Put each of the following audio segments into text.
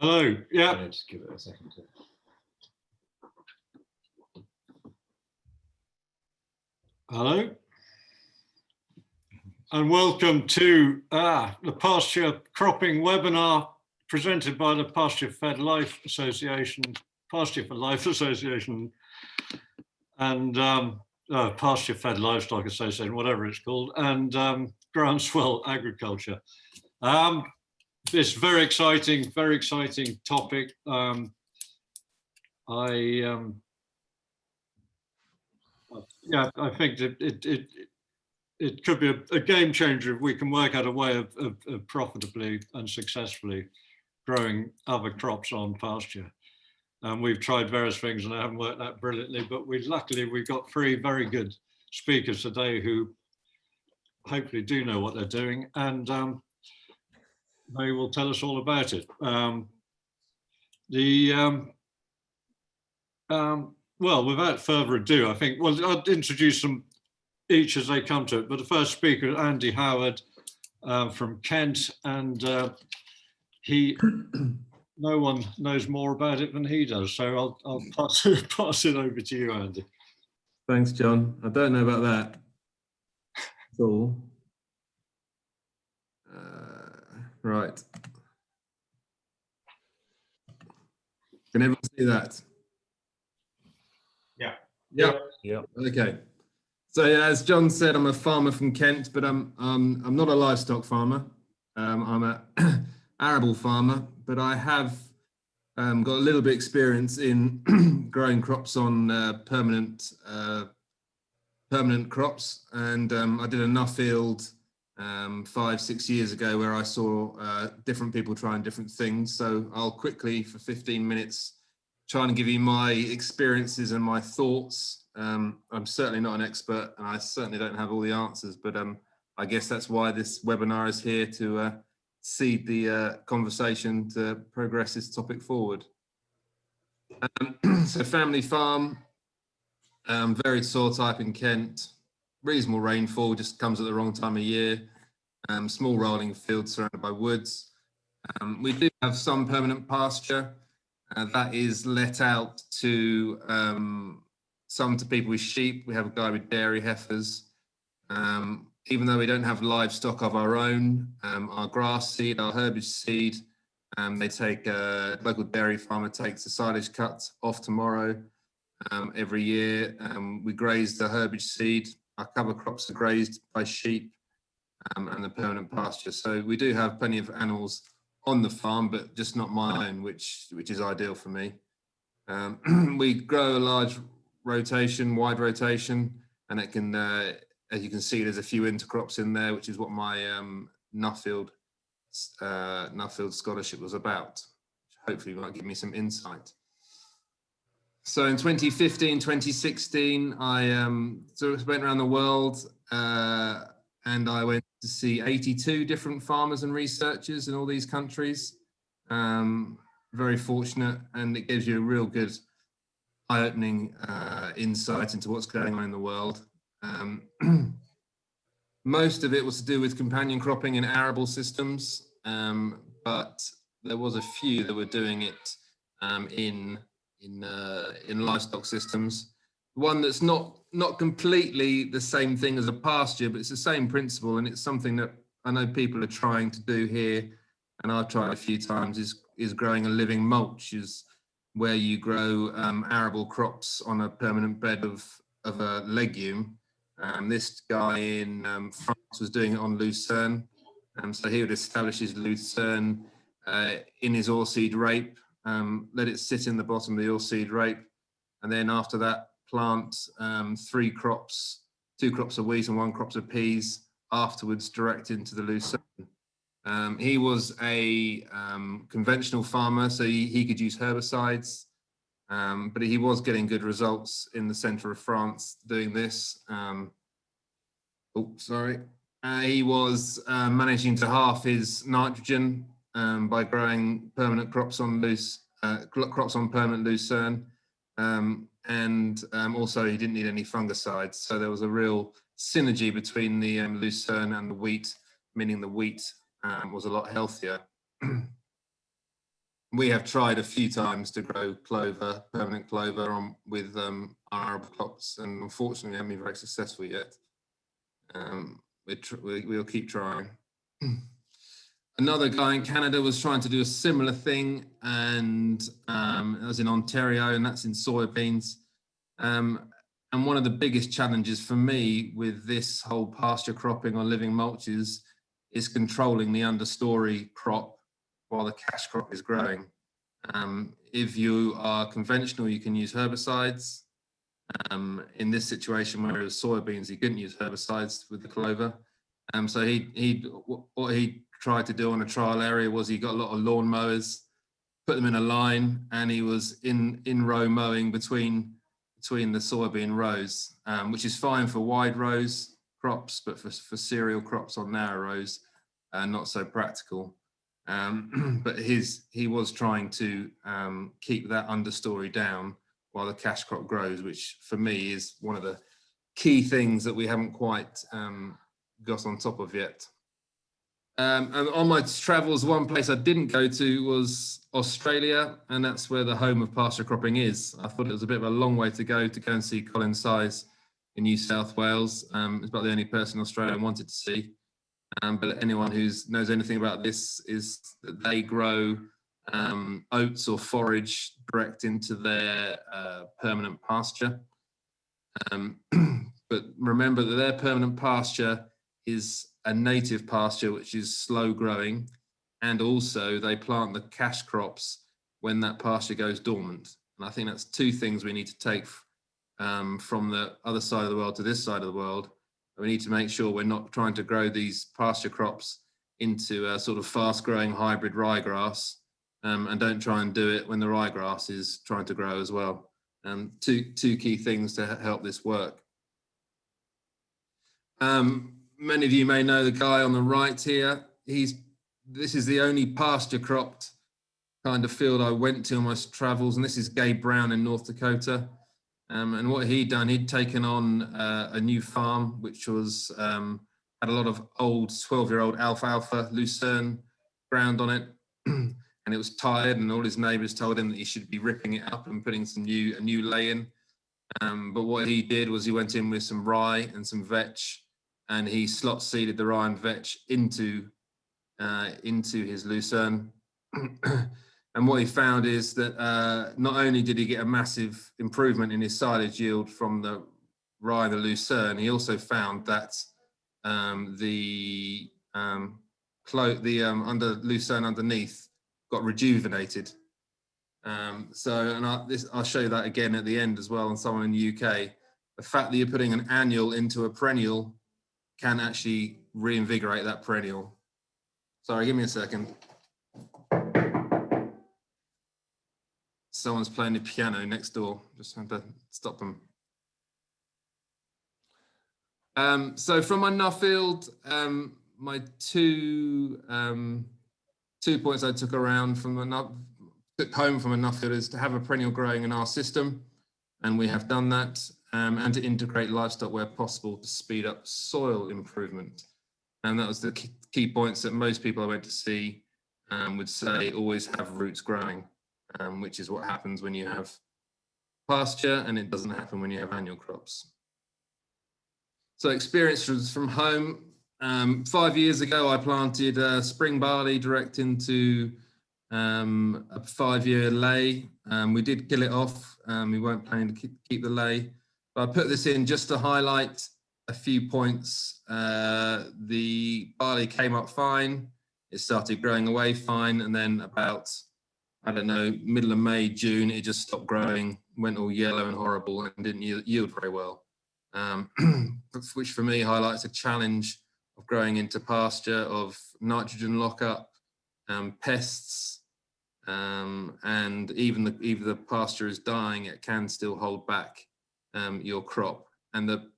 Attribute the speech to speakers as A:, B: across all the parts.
A: Hello. Yeah.
B: Just give it a second.
A: Hello. And welcome to the pasture cropping webinar presented by the Pasture-Fed Life Association, Pasture-Fed Life Association, and Pasture-Fed Livestock Association, whatever it's called, and Groundswell Agriculture. This very exciting topic. I think that it could be a game changer if we can work out a way of profitably and successfully growing other crops on pasture. And we've tried various things and they haven't worked out brilliantly, but luckily we've got three very good speakers today who hopefully do know what they're doing, and they will tell us all about it. Well, without further ado, I think, well, I'll introduce them each as they come to it, but the first speaker is Andy Howard from Kent, and no one knows more about it than he does, so I'll pass it over to you, Andy.
C: Thanks, John. I don't know about that at all. Right. Can everyone see that?
B: Yeah.
C: Yeah. Okay. So as John said, I'm a farmer from Kent, but I'm not a livestock farmer. I'm an arable farmer, but I have got a little bit of experience in growing crops on permanent crops, and I did a Nuffield 5-6 years ago where I saw different people trying different things. So I'll quickly, for 15 minutes, try and give you my experiences and my thoughts. I'm certainly not an expert, and I certainly don't have all the answers, but I guess that's why this webinar is here, to seed the conversation to progress this topic forward. So family farm, varied soil type in Kent, reasonable rainfall, just comes at the wrong time of year, small rolling fields surrounded by woods. We do have some permanent pasture that is let out to some to people with sheep. We have a guy with dairy heifers. Even though we don't have livestock of our own, our grass seed, our herbage seed, they take, local dairy farmer takes the silage cut off tomorrow. Every year we graze the herbage seed. Our cover crops are grazed by sheep, and the permanent pasture. So we do have plenty of animals on the farm, but just not my own, which is ideal for me. We grow a large rotation, wide rotation, and it can, as you can see, there's a few intercrops in there, which is what my Nuffield Scholarship was about. Hopefully might give me some insight. So in 2015, 2016, I sort of went around the world, and I went to see 82 different farmers and researchers in all these countries. Very fortunate, and it gives you a real good eye-opening insight into what's going on in the world. Most of it was to do with companion cropping in arable systems, but there was a few that were doing it in livestock systems. One that's not completely the same thing as a pasture, but it's the same principle, and it's something that I know people are trying to do here, and I've tried a few times, is growing a living mulch, is where you grow arable crops on a permanent bed of a legume. This guy in France was doing it on lucerne, so he would establish his lucerne in his oilseed rape, let it sit in the bottom of the oilseed rape, and then after that plant 3 crops, 2 crops of wheat and 1 crop of peas afterwards direct into the lucerne. He was a conventional farmer, so he could use herbicides, but he was getting good results in the center of France doing this. He was managing to halve his nitrogen by growing permanent crops on permanent lucerne, and also he didn't need any fungicides, so there was a real synergy between the lucerne and the wheat, meaning the wheat was a lot healthier. We have tried a few times to grow clover, permanent clover with our arable crops, and unfortunately we haven't been very successful yet. We'll keep trying. Another guy in Canada was trying to do a similar thing, and that was in Ontario, and that's in soybeans. And one of the biggest challenges for me with this whole pasture cropping or living mulches is controlling the understory crop while the cash crop is growing. If you are conventional, you can use herbicides. In this situation, where it was soybeans, he couldn't use herbicides with the clover. So what he tried to do on a trial area was he got a lot of lawn mowers, put them in a line, and he was in row mowing between the soybean rows, which is fine for wide rows crops, but for cereal crops on narrow rows, not so practical. But he was trying to keep that understory down while the cash crop grows, which for me is one of the key things that we haven't quite got on top of yet. And on my travels, one place I didn't go to was Australia, and that's where the home of pasture cropping is. I thought it was a bit of a long way to go and see Colin Size in New South Wales. It's about the only person in Australia I wanted to see. But anyone who knows anything about this is that they grow oats or forage direct into their permanent pasture. But remember that their permanent pasture is a native pasture which is slow growing, and also they plant the cash crops when that pasture goes dormant. And I think that's two things we need to take from the other side of the world to this side of the world. We need to make sure we're not trying to grow these pasture crops into a sort of fast growing hybrid ryegrass, and don't try and do it when the ryegrass is trying to grow as well. Two key things to help this work. Many of you may know the guy on the right here. This is the only pasture cropped kind of field I went to on my travels, and this is Gabe Brown in North Dakota. And what he'd done, he'd taken on a new farm, which was had a lot of old 12-year-old alfalfa lucerne ground on it, and it was tired, and all his neighbours told him that he should be ripping it up and putting a new lay in. But what he did was he went in with some rye and some vetch, and he slot seeded the rye and vetch into his lucerne. And what he found is that not only did he get a massive improvement in his silage yield from the rye and the lucerne, he also found that the under lucerne underneath got rejuvenated. I'll show you that again at the end as well on someone in the UK. The fact that you're putting an annual into a perennial can actually reinvigorate that perennial. Sorry, give me a second. Someone's playing the piano next door. Just had to stop them. So from my Nuffield, my two points I took home from a Nuffield is to have a perennial growing in our system, and we have done that, and to integrate livestock where possible to speed up soil improvement. And that was the key points that most people I went to see would say always have roots growing. Which is what happens when you have pasture, and it doesn't happen when you have annual crops. So experience from home. 5 years ago, I planted spring barley direct into a 5-year lay. We did kill it off. We weren't planning to keep the lay, but I put this in just to highlight a few points. The barley came up fine. It started growing away fine, and then about, I don't know, middle of May, June, it just stopped growing, went all yellow and horrible, and didn't yield very well, which for me highlights a challenge of growing into pasture, of nitrogen lockup, pests, and even the pasture is dying, it can still hold back your crop. And the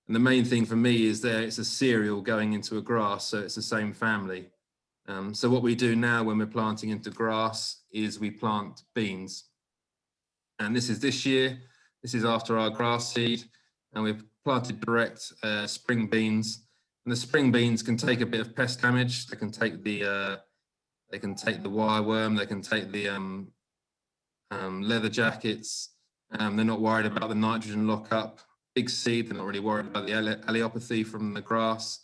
C: main thing for me is it's a cereal going into a grass, so it's the same family. So what we do now when we're planting into grass is we plant beans. And this is this year. This is after our grass seed. And we've planted direct spring beans. And the spring beans can take a bit of pest damage. They can take the They can take the wireworm, they can take the leather jackets. They're not worried about the nitrogen lockup. Big seed, they're not really worried about the allelopathy from the grass,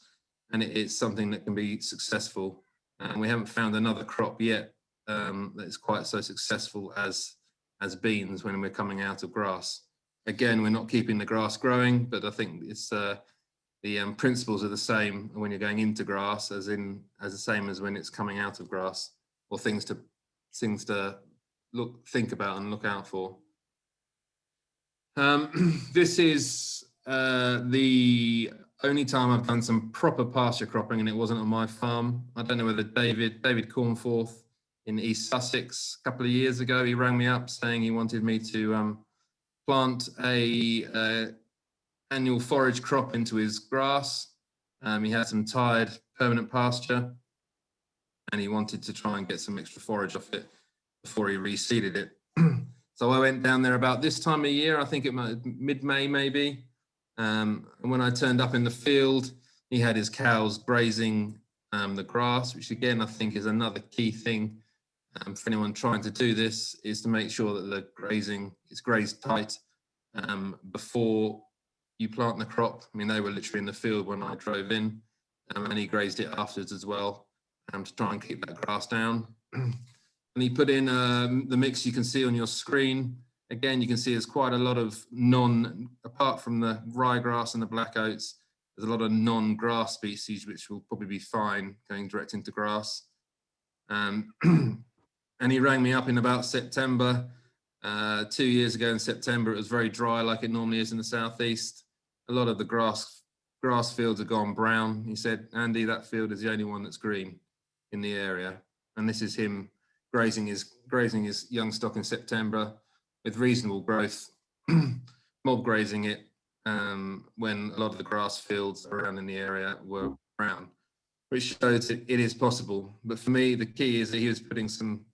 C: and it's something that can be successful. And we haven't found another crop yet that's quite so successful as beans when we're coming out of grass. Again, we're not keeping the grass growing, but I think it's the principles are the same when you're going into grass as the same as when it's coming out of grass, or things to think about and look out for. This is the only time I've done some proper pasture cropping, and it wasn't on my farm. I don't know whether David Cornforth in East Sussex a couple of years ago, he rang me up saying he wanted me to plant a annual forage crop into his grass. He had some tired permanent pasture, and he wanted to try and get some extra forage off it before he reseeded it. So I went down there about this time of year, I think it might mid-May maybe. And when I turned up in the field, he had his cows grazing the grass, which again, I think is another key thing for anyone trying to do this, is to make sure that the grazing is grazed tight before you plant the crop. I mean, they were literally in the field when I drove in, and he grazed it afterwards as well to try and keep that grass down. And he put in the mix you can see on your screen. Again, you can see there's quite a lot of apart from the ryegrass and the black oats, there's a lot of non-grass species, which will probably be fine going direct into grass. And he rang me up in about September. 2 years ago in September, it was very dry like it normally is in the southeast. A lot of the grass fields have gone brown. He said, Andy, that field is the only one that's green in the area. And this is him grazing his young stock in September with reasonable growth, mob grazing it when a lot of the grass fields around in the area were brown, which shows it is possible. But for me, the key is that he was putting some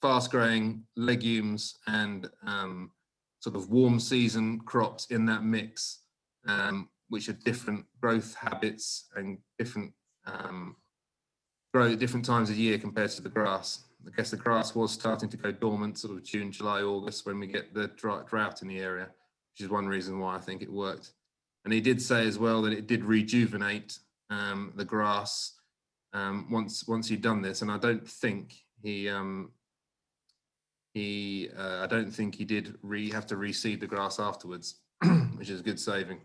C: fast growing legumes and sort of warm season crops in that mix, which are different growth habits and different grow at different times of year compared to the grass. I guess the grass was starting to go dormant sort of June, July, August when we get the drought in the area, which is one reason why I think it worked. And he did say as well that it did rejuvenate the grass once he'd done this. And I don't think he did have to reseed the grass afterwards, which is good saving.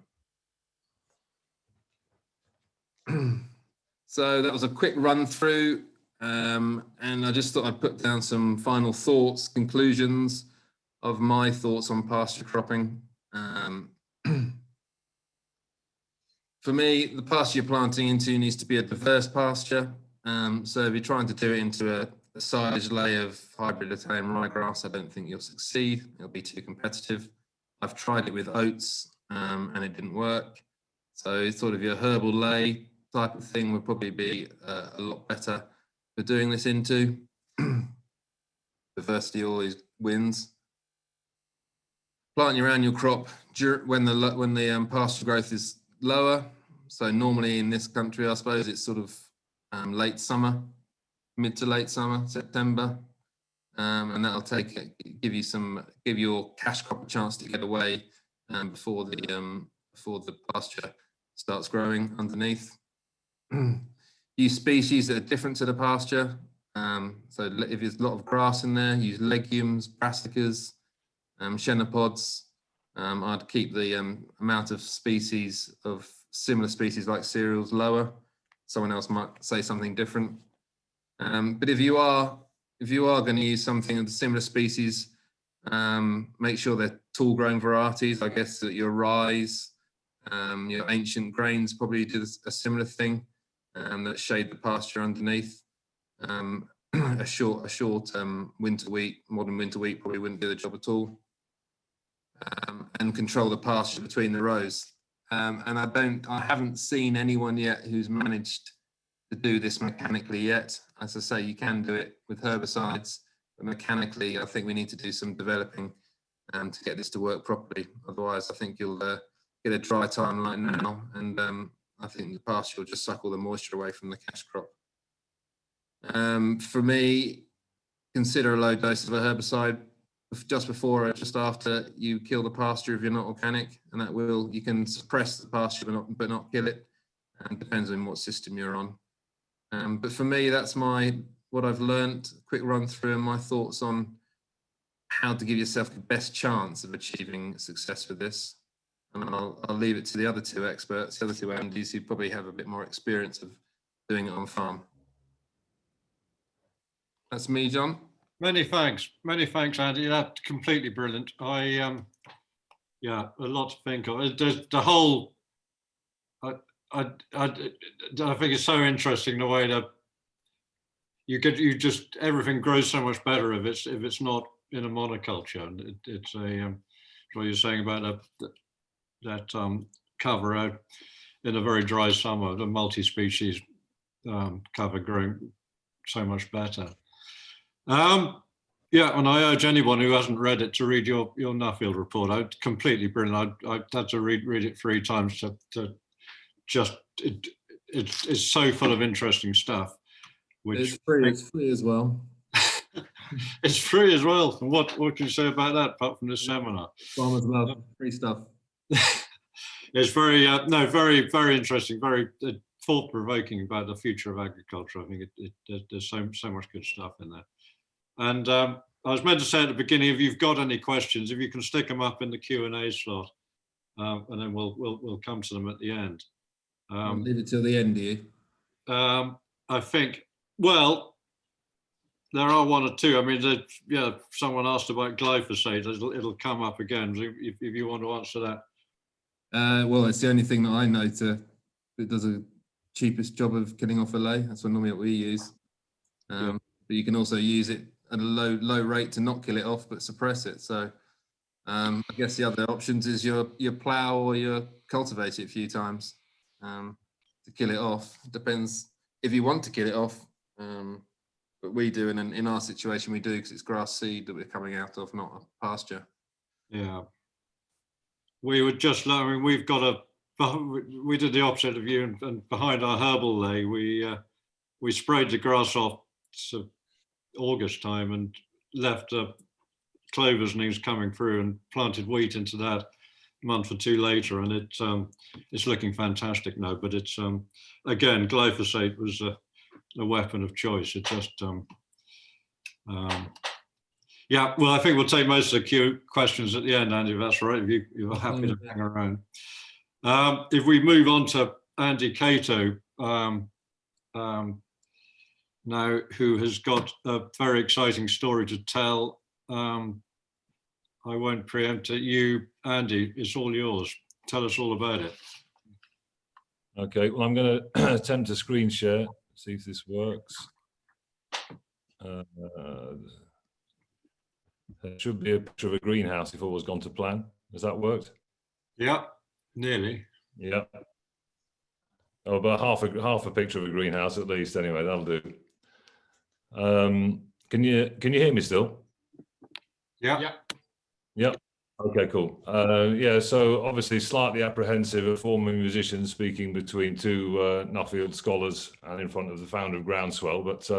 C: So that was a quick run through, and I just thought I'd put down some final thoughts, conclusions of my thoughts on pasture cropping. For me, the pasture you're planting into needs to be a diverse pasture. So if you're trying to do it into a silage lay of hybrid Italian ryegrass, I don't think you'll succeed. It'll be too competitive. I've tried it with oats and it didn't work. So sort of your herbal lay type of thing would probably be a lot better for doing this into. Diversity always wins. Plant your annual crop when the pasture growth is lower. So normally in this country, I suppose it's sort of late summer, mid to late summer, September, and that'll give your cash crop a chance to get away before the pasture starts growing underneath. Use species that are different to the pasture. So if there's a lot of grass in there, use legumes, brassicas, chenopod's. I'd keep the amount of species of similar species like cereals lower. Someone else might say something different. But if you are going to use something of the similar species, make sure they're tall growing varieties. I guess that your rye, your ancient grains probably do a similar thing, that shade the pasture underneath. A short winter wheat, modern winter wheat probably wouldn't do the job at all. And control the pasture between the rows. And I haven't seen anyone yet who's managed to do this mechanically yet. As I say, you can do it with herbicides, but mechanically, I think we need to do some developing to get this to work properly. Otherwise, I think you'll get a dry time like now, and I think the pasture will just suck all the moisture away from the cash crop. For me, consider a low dose of a herbicide just before or just after you kill the pasture if you're not organic, and that will, you can suppress the pasture but not kill it, and depends on what system you're on. But for me, that's what I've learned, a quick run through and my thoughts on how to give yourself the best chance of achieving success with this. And I'll leave it to the other two experts, the other two Andys, who probably have a bit more experience of doing it on farm. That's me, John.
A: Many thanks, Andy. That's completely brilliant. Yeah, a lot to think of. The whole, I think it's so interesting the way that you just everything grows so much better if it's not in a monoculture. And it's what you're saying about that cover out in a very dry summer, the multi-species cover growing so much better. Yeah, and I urge anyone who hasn't read it to read your Nuffield report. Completely brilliant. I had to read it 3 times to just it's so full of interesting stuff.
C: Which it's free as well.
A: It's free as well. And what can you say about that apart from this seminar?
C: Farmers love free stuff.
A: It's very very interesting, very thought-provoking about the future of agriculture. I think there's so much good stuff in there. And I was meant to say at the beginning, if you've got any questions, if you can stick them up in the Q&A slot, and then we'll come to them at the end.
C: I'll leave it till the end, do you?
A: I think, well, there are 1 or 2. I mean, yeah, someone asked about glyphosate. It'll come up again if you want to answer that.
C: Well, it's the only thing that I know that does a cheapest job of killing off a lay. That's normally what we use.
A: Yeah.
C: But you can also use it at a low rate to not kill it off, but suppress it. So I guess the other options is your plough or your cultivate it a few times to kill it off. Depends if you want to kill it off. But we do, and in our situation we do, because it's grass seed that we're coming out of, not a pasture.
A: Yeah. We would just, I mean, we did the opposite of you, and behind our herbal lay, we sprayed the grass off to August time and left clovers and things coming through and planted wheat into that a month or 2 later, and it's looking fantastic now. But it's again, glyphosate was a weapon of choice. It just yeah, well, I think we'll take most of the Q questions at the end, Andy, if that's right, if you're happy to hang around. If we move on to Andy Cato now, who has got a very exciting story to tell. I won't preempt it. You, Andy, it's all yours. Tell us all about it.
B: Okay, well, I'm going to attempt to screen share, see if this works. There should be a picture of a greenhouse if all was gone to plan. Has that worked?
A: Yeah, nearly.
B: Yeah. Oh, about half a picture of a greenhouse at least. Anyway, that'll do. Can you hear me still?
A: Yeah.
C: Yeah.
B: Yep. Okay, cool. Yeah, so obviously slightly apprehensive of former musicians speaking between 2 Nuffield scholars and in front of the founder of Groundswell, but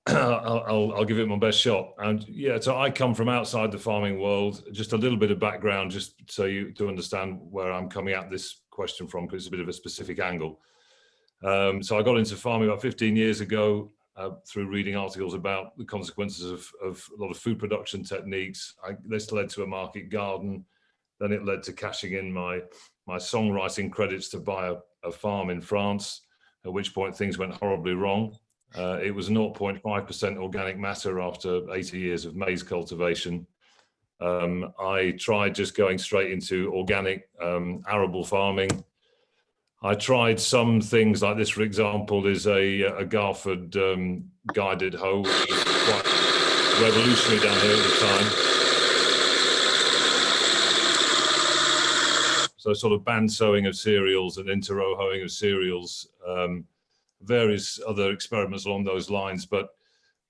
B: I'll give it my best shot. And yeah, so I come from outside the farming world. Just a little bit of background, just so you to understand where I'm coming at this question from, because it's a bit of a specific angle. So I got into farming about 15 years ago. Through reading articles about the consequences of a lot of food production techniques. This led to a market garden. Then it led to cashing in my songwriting credits to buy a farm in France, at which point things went horribly wrong. It was 0.5% organic matter after 80 years of maize cultivation. I tried just going straight into organic arable farming. I tried some things like this, for example, is a Garford guided hoe, which was quite revolutionary down here at the time. So sort of band sowing of cereals and inter-row hoeing of cereals, various other experiments along those lines. But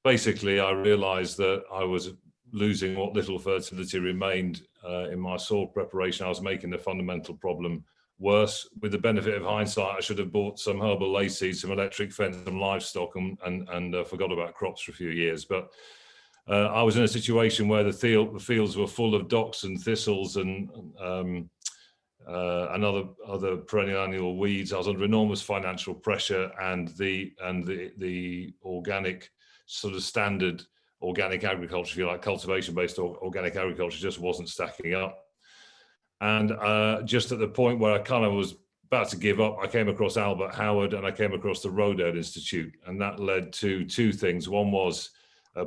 B: basically, I realized that I was losing what little fertility remained in my soil preparation. I was making the fundamental problem worse. With the benefit of hindsight, I should have bought some herbal lay seeds, some electric fence, some livestock, and forgot about crops for a few years. But I was in a situation where the fields were full of docks and thistles and other perennial annual weeds. I was under enormous financial pressure, and the organic sort of standard organic agriculture, if you like, cultivation-based organic agriculture, just wasn't stacking up. And just at the point where I kind of was about to give up, I came across Albert Howard and I came across the Rodale Institute, and that led to two things. One was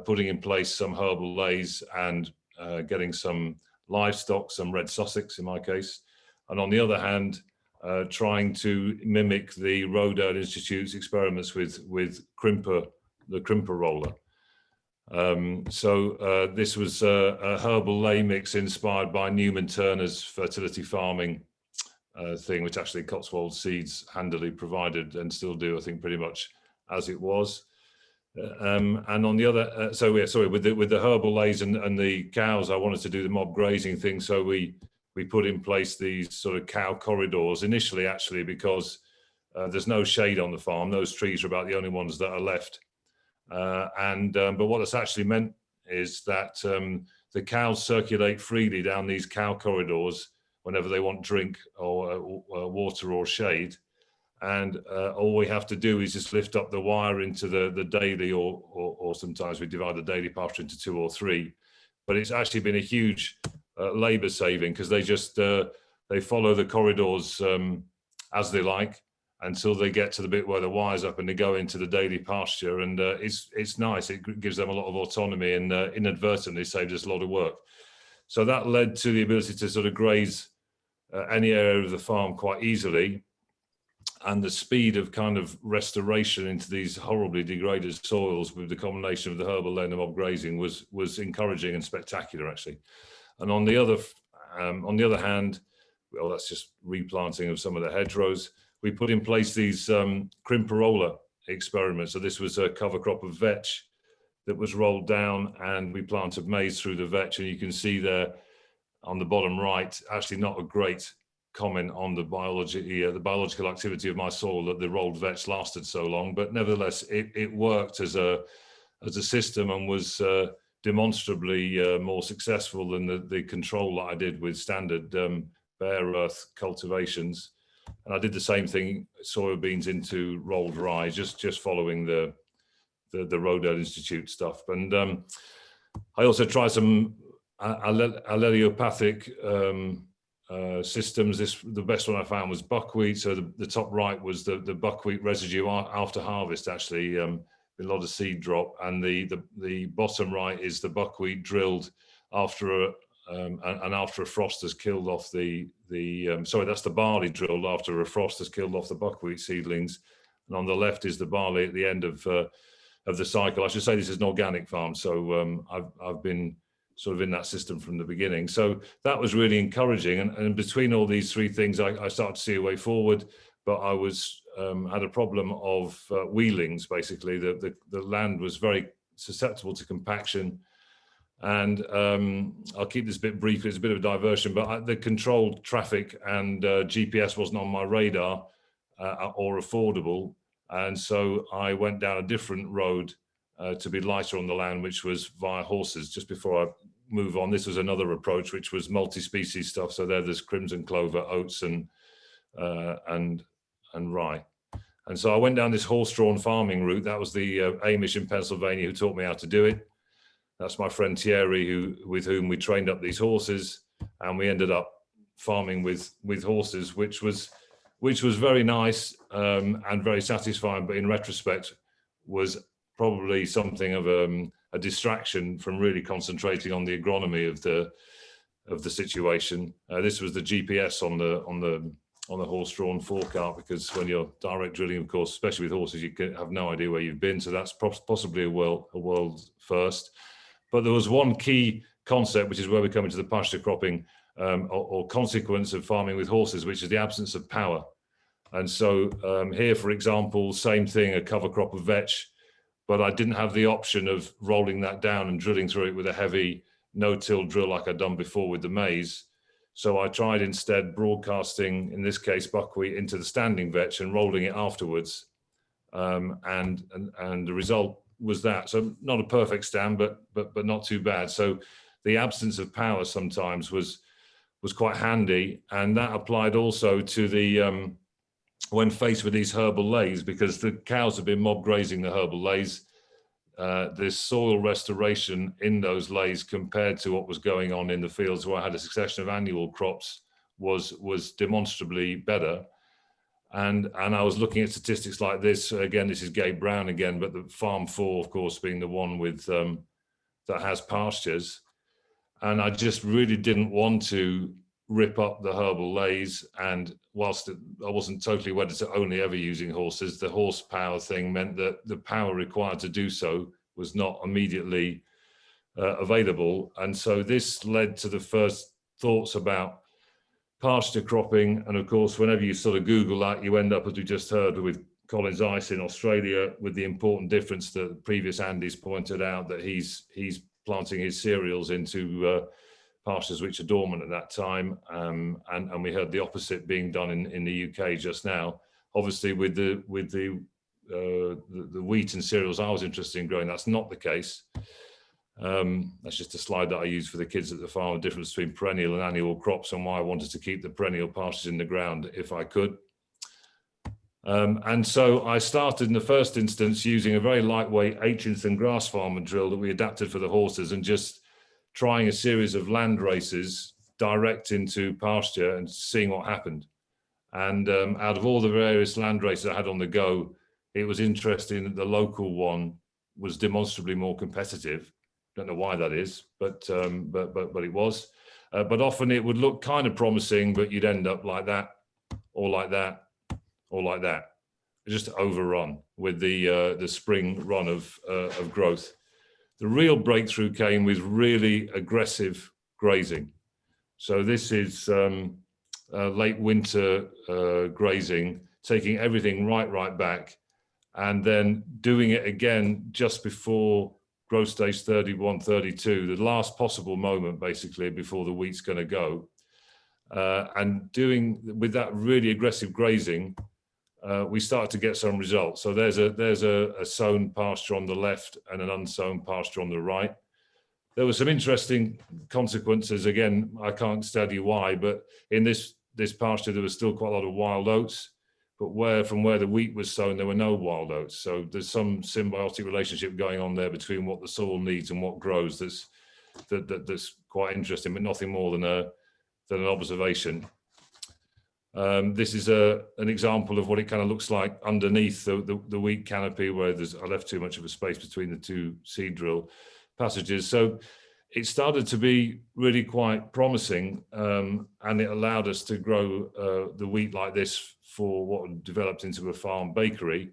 B: putting in place some herbal lays and getting some livestock, some red Sussex in my case. And on the other hand, trying to mimic the Rodale Institute's experiments with crimper, the crimper roller. This was a herbal lay mix inspired by Newman Turner's fertility farming thing, which actually Cotswold Seeds handily provided and still do, I think, pretty much as it was. And on the other, with the herbal lays and the cows, I wanted to do the mob grazing thing. So we put in place these sort of cow corridors initially, actually, because there's no shade on the farm. Those trees are about the only ones that are left. But what it's actually meant is that the cows circulate freely down these cow corridors whenever they want drink or water or shade. And all we have to do is just lift up the wire into the daily, or sometimes we divide the daily pasture into 2 or 3. But it's actually been a huge labour saving, because they just they follow the corridors as they like until they get to the bit where the wire's up and they go into the daily pasture. And it's nice. It gives them a lot of autonomy, and inadvertently saved us a lot of work. So that led to the ability to sort of graze any area of the farm quite easily. And the speed of kind of restoration into these horribly degraded soils with the combination of the herbal lay and the mob grazing was encouraging and spectacular, actually. And on the other hand, well, that's just replanting of some of the hedgerows. We put in place these crimperola experiments. So this was a cover crop of vetch that was rolled down, and we planted maize through the vetch. And you can see there on the bottom right, actually not a great comment on the biological activity of my soil, that the rolled vetch lasted so long, but nevertheless it worked as a system, and was demonstrably more successful than the control that I did with standard bare earth cultivations. And I did the same thing, soybeans into rolled rye, just following the Rodale Institute stuff. And I also tried some allelopathic systems. The best one I found was buckwheat. So the top right was the buckwheat residue after harvest, actually, a lot of seed drop. And the bottom right is the buckwheat drilled after after a frost has killed off that's the barley drilled after a frost has killed off the buckwheat seedlings. And on the left is the barley at the end of the cycle. I should say this is an organic farm, so I've been sort of in that system from the beginning. So that was really encouraging. And between all these three things, I started to see a way forward, but I had a problem of wheelings, basically. The land was very susceptible to compaction. And I'll keep this bit brief, it's a bit of a diversion, but the controlled traffic and GPS wasn't on my radar or affordable. And so I went down a different road to be lighter on the land, which was via horses. Just before I move on, this was another approach, which was multi-species stuff. So there's crimson clover, oats, and rye. And so I went down this horse-drawn farming route. That was the Amish in Pennsylvania who taught me how to do it. That's my friend Thierry, with whom we trained up these horses, and we ended up farming with horses, which was very nice and very satisfying, but in retrospect was probably something of a distraction from really concentrating on the agronomy of the situation. This was the GPS on the horse-drawn forecart, because when you're direct drilling, of course, especially with horses, you have no idea where you've been. So that's possibly a world first. But there was one key concept, which is where we come into the pasture cropping or consequence of farming with horses, which is the absence of power. And so here, for example, same thing, a cover crop of vetch, but I didn't have the option of rolling that down and drilling through it with a heavy no-till drill like I'd done before with the maize. So I tried instead broadcasting, in this case, buckwheat into the standing vetch and rolling it afterwards. And the result was that. So not a perfect stand, but not too bad. So the absence of power sometimes was quite handy. And that applied also to the, when faced with these herbal lays, because the cows have been mob grazing the herbal lays. This soil restoration in those lays compared to what was going on in the fields where I had a succession of annual crops was demonstrably better. And I was looking at statistics like this. Again, this is Gabe Brown again, but the Farm 4, of course, being the one with that has pastures. And I just really didn't want to rip up the herbal lays. And whilst I wasn't totally wedded to only ever using horses, the horsepower thing meant that the power required to do so was not immediately available. And so this led to the first thoughts about pasture cropping. And of course, whenever you sort of Google that, you end up, as we just heard, with Collins Ice in Australia, with the important difference that the previous Andy's pointed out, that he's planting his cereals into pastures which are dormant at that time, and we heard the opposite being done in the UK just now. Obviously, with the wheat and cereals I was interested in growing, that's not the case. That's just a slide that I use for the kids at the farm, the difference between perennial and annual crops, and why I wanted to keep the perennial pastures in the ground if I could. And so I started in the first instance using a very lightweight Aitchison grass farmer drill that we adapted for the horses, and just trying a series of land races direct into pasture and seeing what happened. And out of all the various land races I had on the go, it was interesting that the local one was demonstrably more competitive. Don't know why that is, but it was. But often it would look kind of promising, but you'd end up like that, or like that, or like that, just overrun with the spring run of growth. The real breakthrough came with really aggressive grazing. So this is late winter grazing, taking everything right back, and then doing it again just before growth stage 31, 32, the last possible moment basically before the wheat's going to go. And doing with that really aggressive grazing, we started to get some results. So there's a sown pasture on the left and an unsown pasture on the right. There were some interesting consequences. Again, I can't tell you why, but in this pasture there was still quite a lot of wild oats. But from where the wheat was sown, there were no wild oats. So there's some symbiotic relationship going on there between what the soil needs and what grows. That's quite interesting, but nothing more than an observation. This is an example of what it kind of looks like underneath the wheat canopy, where I left too much of a space between the two seed drill passages. So it started to be really quite promising, and it allowed us to grow the wheat like this for what developed into a farm bakery.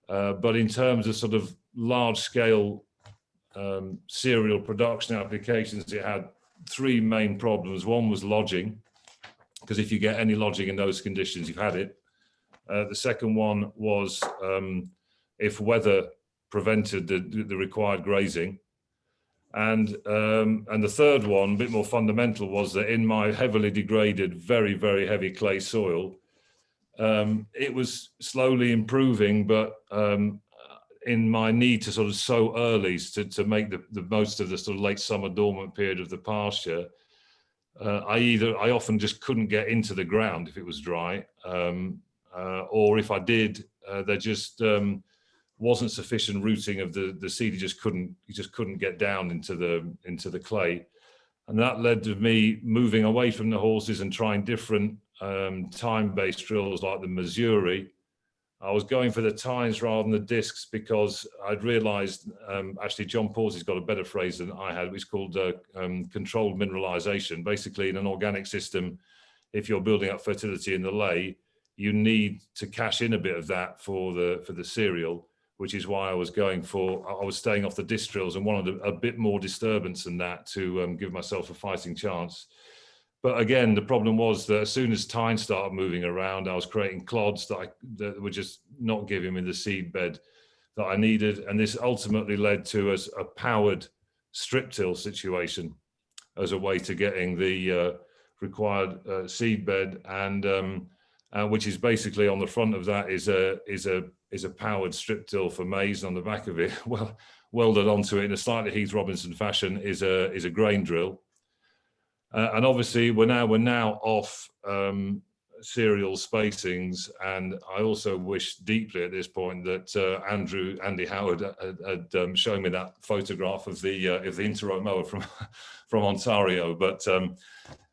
B: But in terms of sort of large scale cereal production applications, it had three main problems. One was lodging, because if you get any lodging in those conditions, you've had it. The second one was if weather prevented the required grazing. And the third one, a bit more fundamental, was that in my heavily degraded, very, very heavy clay soil, it was slowly improving, but in my need to sort of sow early to make the most of the sort of late summer dormant period of the pasture, I often just couldn't get into the ground if it was dry, or if I did, there just wasn't sufficient rooting of the seed. You just couldn't get down into the clay, and that led to me moving away from the horses and trying different time-based drills like the Missouri. I was going for the tines rather than the discs because I'd realized, actually John Pawsey's got a better phrase than I had, which is called controlled mineralization. Basically, in an organic system, if you're building up fertility in the ley, you need to cash in a bit of that for the cereal, which is why I was staying off the disc drills and wanted a bit more disturbance than that to give myself a fighting chance. But again, the problem was that as soon as tine started moving around, I was creating clods that were just not giving me the seed bed that I needed. And this ultimately led to a powered strip till situation as a way to getting the required seed bed, and which is basically on the front of that is a powered strip till for maize. On the back of it, well, welded onto it in a slightly Heath Robinson fashion is a grain drill. And obviously we're now off cereal spacings, and I also wish deeply at this point that Andy Howard had shown me that photograph of the interrow mower from Ontario. But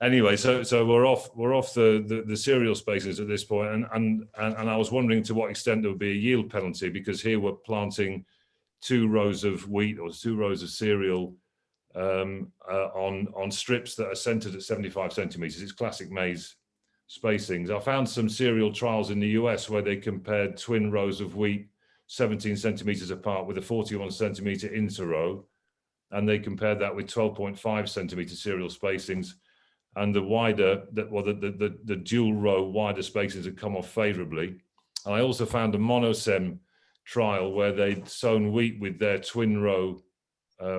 B: anyway, so we're off the cereal spacings at this point, and I was wondering to what extent there would be a yield penalty, because here we're planting 2 rows of wheat or 2 rows of cereal on strips that are centered at 75 centimeters. It's classic maize spacings. I found some cereal trials in the US where they compared twin rows of wheat 17 centimeters apart with a 41 centimeter interrow, and they compared that with 12.5 centimeter cereal spacings, and the wider the dual row wider spacings had come off favorably. And I also found a monosem trial where they'd sown wheat with their twin row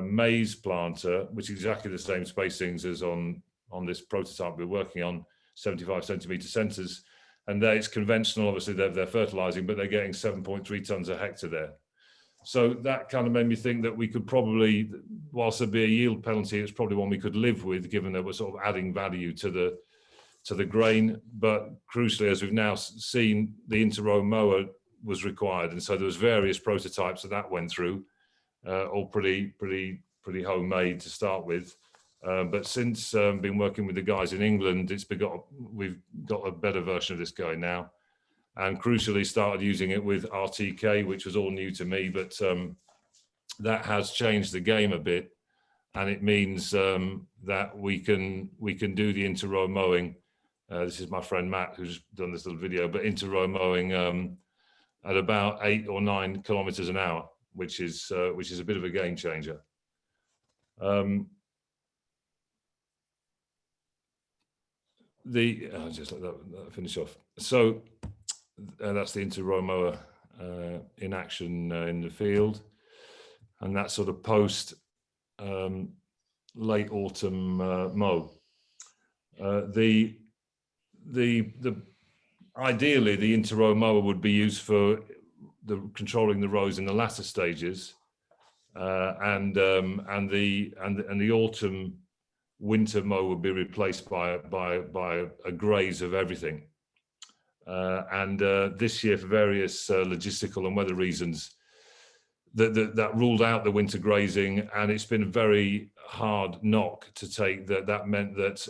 B: maize planter, which is exactly the same spacings as on this prototype we're working on, 75 centimeter centers, and there it's conventional. Obviously they're fertilizing, but they're getting 7.3 tons a hectare there. So that kind of made me think that we could probably, whilst there'd be a yield penalty, it's probably one we could live with, given that we're sort of adding value to the grain. But crucially, as we've now seen, the interrow mower was required, and so there was various prototypes that went through, all pretty homemade to start with. But since been working with the guys in England, we've got a better version of this going now, and crucially started using it with RTK, which was all new to me. But that has changed the game a bit, and it means that we can do the interrow mowing. This is my friend Matt who's done this little video, but interrow mowing at about 8 or 9 kilometers an hour, which is a bit of a game changer. I'll just let that finish off. So that's the interrow mower in action in the field, and that sort of post late autumn mow. Ideally the interrow mower would be used for controlling the rows in the latter stages, and the autumn winter mow would be replaced by a graze of everything. This year, for various logistical and weather reasons, that ruled out the winter grazing, and it's been a very hard knock to take. That meant that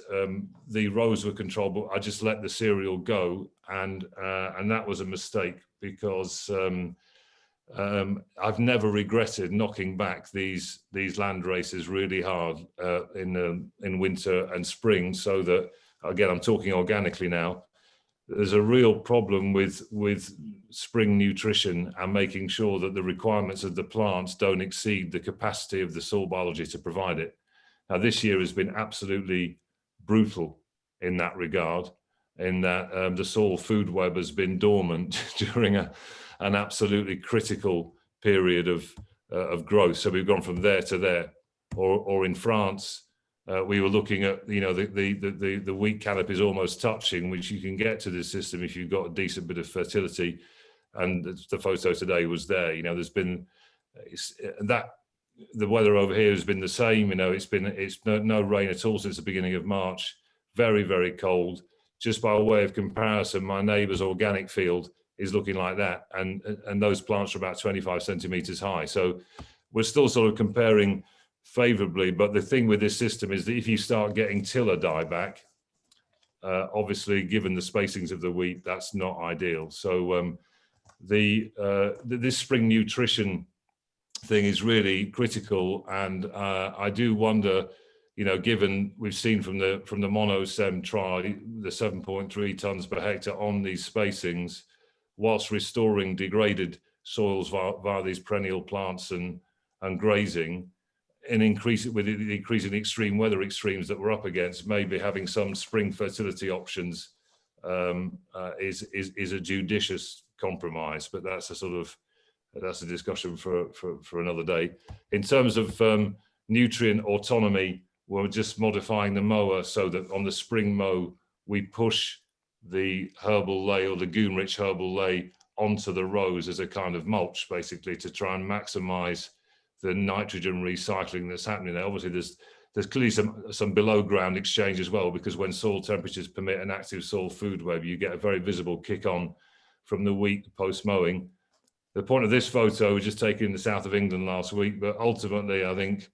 B: the rows were controlled, but I just let the cereal go, and that was a mistake, because I've never regretted knocking back these land races really hard in winter and spring, so that, again, I'm talking organically now. There's a real problem with spring nutrition and making sure that the requirements of the plants don't exceed the capacity of the soil biology to provide it. Now, this year has been absolutely brutal in that regard, in that the soil food web has been dormant during an absolutely critical period of growth. So we've gone from there to there. Or in France, we were looking at, the wheat canopy is almost touching, which you can get to this system if you've got a decent bit of fertility. And the photo today was there. There's been the weather over here has been the same. It's no rain at all since the beginning of March. Very, very cold. Just by way of comparison, my neighbour's organic field is looking like that, and those plants are about 25 centimeters high. So we're still sort of comparing favorably, but the thing with this system is that if you start getting tiller dieback, obviously given the spacings of the wheat, that's not ideal. So this spring nutrition thing is really critical, and I do wonder, given we've seen from the monosem trial, the 7.3 tons per hectare on these spacings, whilst restoring degraded soils via these perennial plants and grazing, and with the increasing extreme weather extremes that we're up against, maybe having some spring fertility options is a judicious compromise. But that's a discussion for another day. In terms of nutrient autonomy, we're just modifying the mower so that on the spring mow, we push the herbal lay or legume-rich herbal lay onto the rows as a kind of mulch, basically, to try and maximize the nitrogen recycling that's happening there. Obviously, there's clearly some below ground exchange as well, because when soil temperatures permit an active soil food web, you get a very visible kick on from the week post mowing. The point of this photo was just taken in the south of England last week, but ultimately I think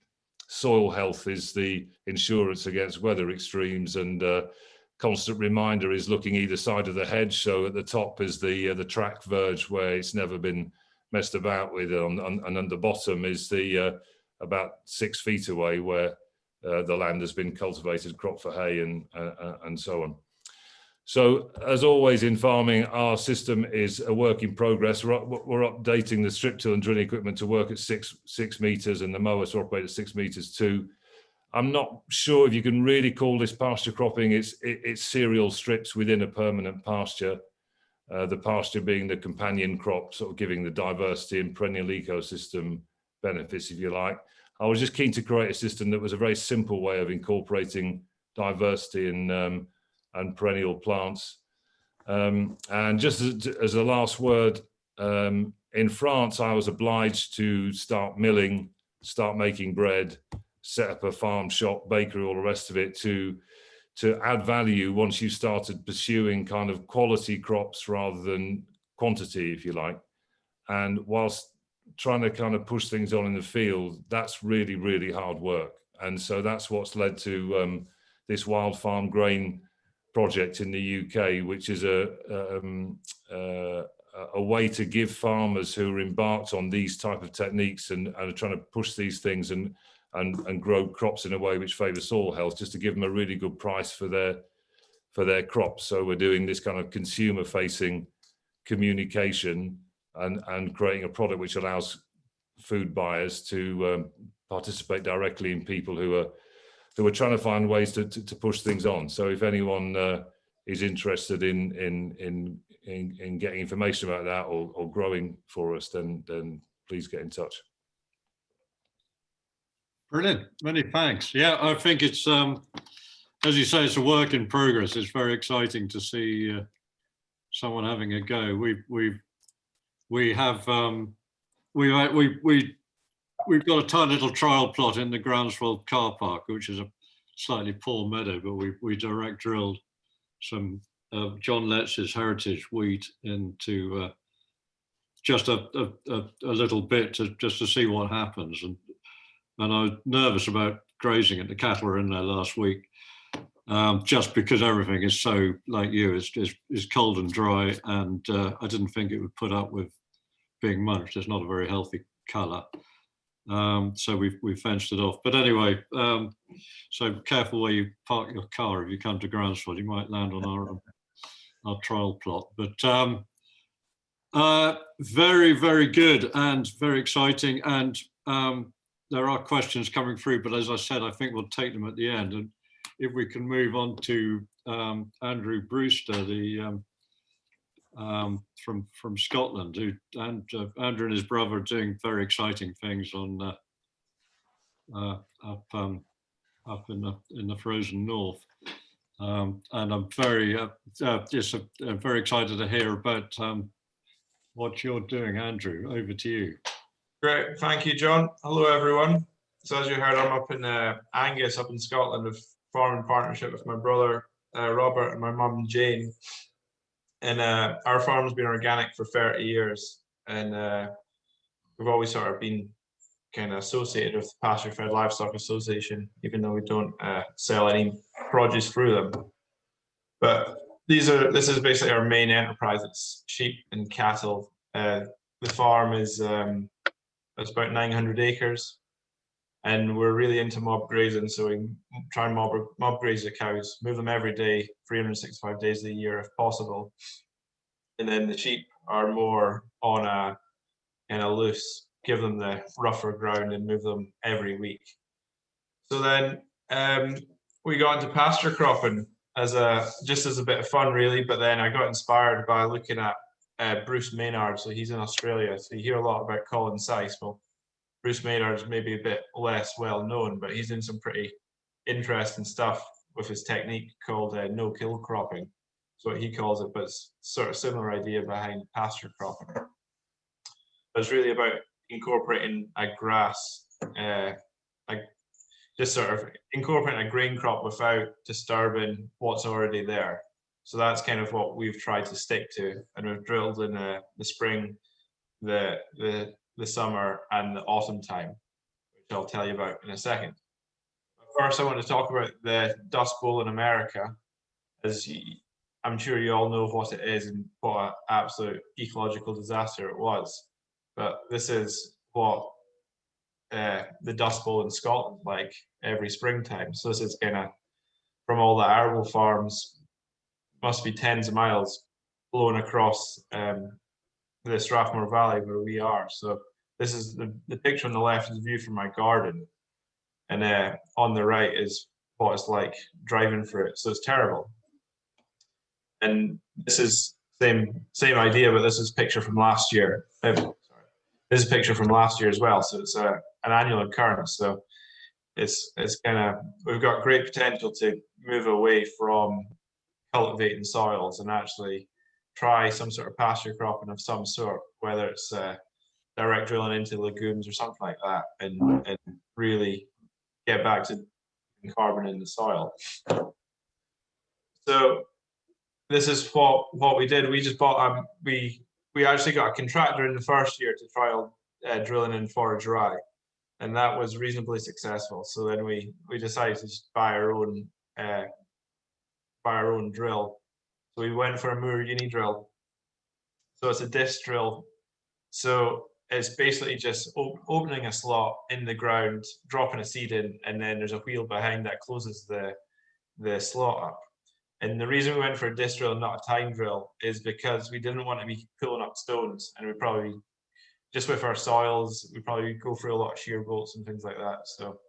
B: soil health is the insurance against weather extremes, and constant reminder is looking either side of the hedge. So at the top is the track verge where it's never been messed about with, and at the bottom is the about 6 feet away where the land has been cultivated, crop for hay, and so on. So as always in farming, our system is a work in progress. We're updating the strip till and drilling equipment to work at 6 meters, and the mowers to operate at 6 meters too. I'm not sure if you can really call this pasture cropping. It's cereal strips within a permanent pasture. The pasture being the companion crop, sort of giving the diversity and perennial ecosystem benefits, if you like. I was just keen to create a system that was a very simple way of incorporating diversity and perennial plants. And just as a last word, in France, I was obliged to start milling, start making bread, set up a farm shop, bakery, all the rest of it to add value once you started pursuing kind of quality crops rather than quantity, if you like. And whilst trying to kind of push things on in the field, that's really, really hard work. And so that's what's led to this Wildfarmed Grain project in the UK, which is a way to give farmers who are embarked on these type of techniques and are trying to push these things and grow crops in a way which favours soil health, just to give them a really good price for their crops. So we're doing this kind of consumer facing communication and creating a product which allows food buyers to participate directly in people who are trying to find ways to push things on. So if anyone is interested in getting information about that or growing for us, then please get in touch.
A: Brilliant. Many thanks. Yeah, I think it's, as you say, it's a work in progress. It's very exciting to see someone having a go. We've got a tiny little trial plot in the Groundswell car park, which is a slightly poor meadow, but we direct drilled some John Letz's heritage wheat into just a little bit just to see what happens. And I was nervous about grazing it. The cattle were in there last week, just because everything is so, like you, is cold and dry, and I didn't think it would put up with being munched. It's not a very healthy colour. So we fenced it off. But anyway, so careful where you park your car if you come to Groundswell. You might land on our trial plot. But very, very good and very exciting. And there are questions coming through, but as I said, I think we'll take them at the end. And if we can move on to Andrew Brewster, the from Scotland, Andrew and his brother are doing very exciting things on up in the frozen north, and I'm very very excited to hear about what you're doing. Andrew, over to you.
D: Great, thank you, John. Hello, everyone. So as you heard, I'm up in Angus, up in Scotland, with farming partnership with my brother Robert and my mum Jane. And our farm's been organic for 30 years, and we've always sort of been kind of associated with the Pasture-Fed Livestock Association, even though we don't sell any produce through them. But this is basically our main enterprise. It's sheep and cattle. The farm is it's about 900 acres, and we're really into mob grazing. So we try and mob graze the cows, move them every day, 365 days of the year if possible. And then the sheep are more on a kind of loose, give them the rougher ground and move them every week. So then we got into pasture cropping just as a bit of fun, really. But then I got inspired by looking at Bruce Maynard. So he's in Australia. So you hear a lot about Colin Seiss. Well, Bruce Maynard's maybe a bit less well known, but he's in some pretty interesting stuff with his technique called no-kill cropping. That's what he calls it, but it's sort of similar idea behind pasture cropping. But it's really about incorporating a grass, just sort of incorporating a grain crop without disturbing what's already there. So that's kind of what we've tried to stick to, and we've drilled in the spring, the summer, and the autumn time, which I'll tell you about in a second. First, I want to talk about the Dust Bowl in America. As I'm sure you all know what it is and what an absolute ecological disaster it was. But this is what the Dust Bowl in Scotland like every springtime. So this is kind of from all the arable farms, must be tens of miles blown across the Strathmore Valley where we are. So this is the picture on the left is a view from my garden, and on the right is what it's like driving through it. So it's terrible. And this is same idea, but this is a picture from last year. This is a picture from last year as well. So it's an annual occurrence. So it's kind of, we've got great potential to move away from cultivating soils and actually try some sort of pasture cropping of some sort, whether it's direct drilling into legumes or something like that, and really get back to carbon in the soil. So this is what we did. We just bought we actually got a contractor in the first year to trial drilling in forage rye, and that was reasonably successful. So then we decided to just buy our own drill. So we went for a Moore Uni drill. So it's a disc drill. So it's basically just opening a slot in the ground, dropping a seed in, and then there's a wheel behind that closes the slot up. And the reason we went for a disc drill and not a time drill is because we didn't want to be pulling up stones, and we probably, just with our soils, we probably go through a lot of shear bolts and things like that. So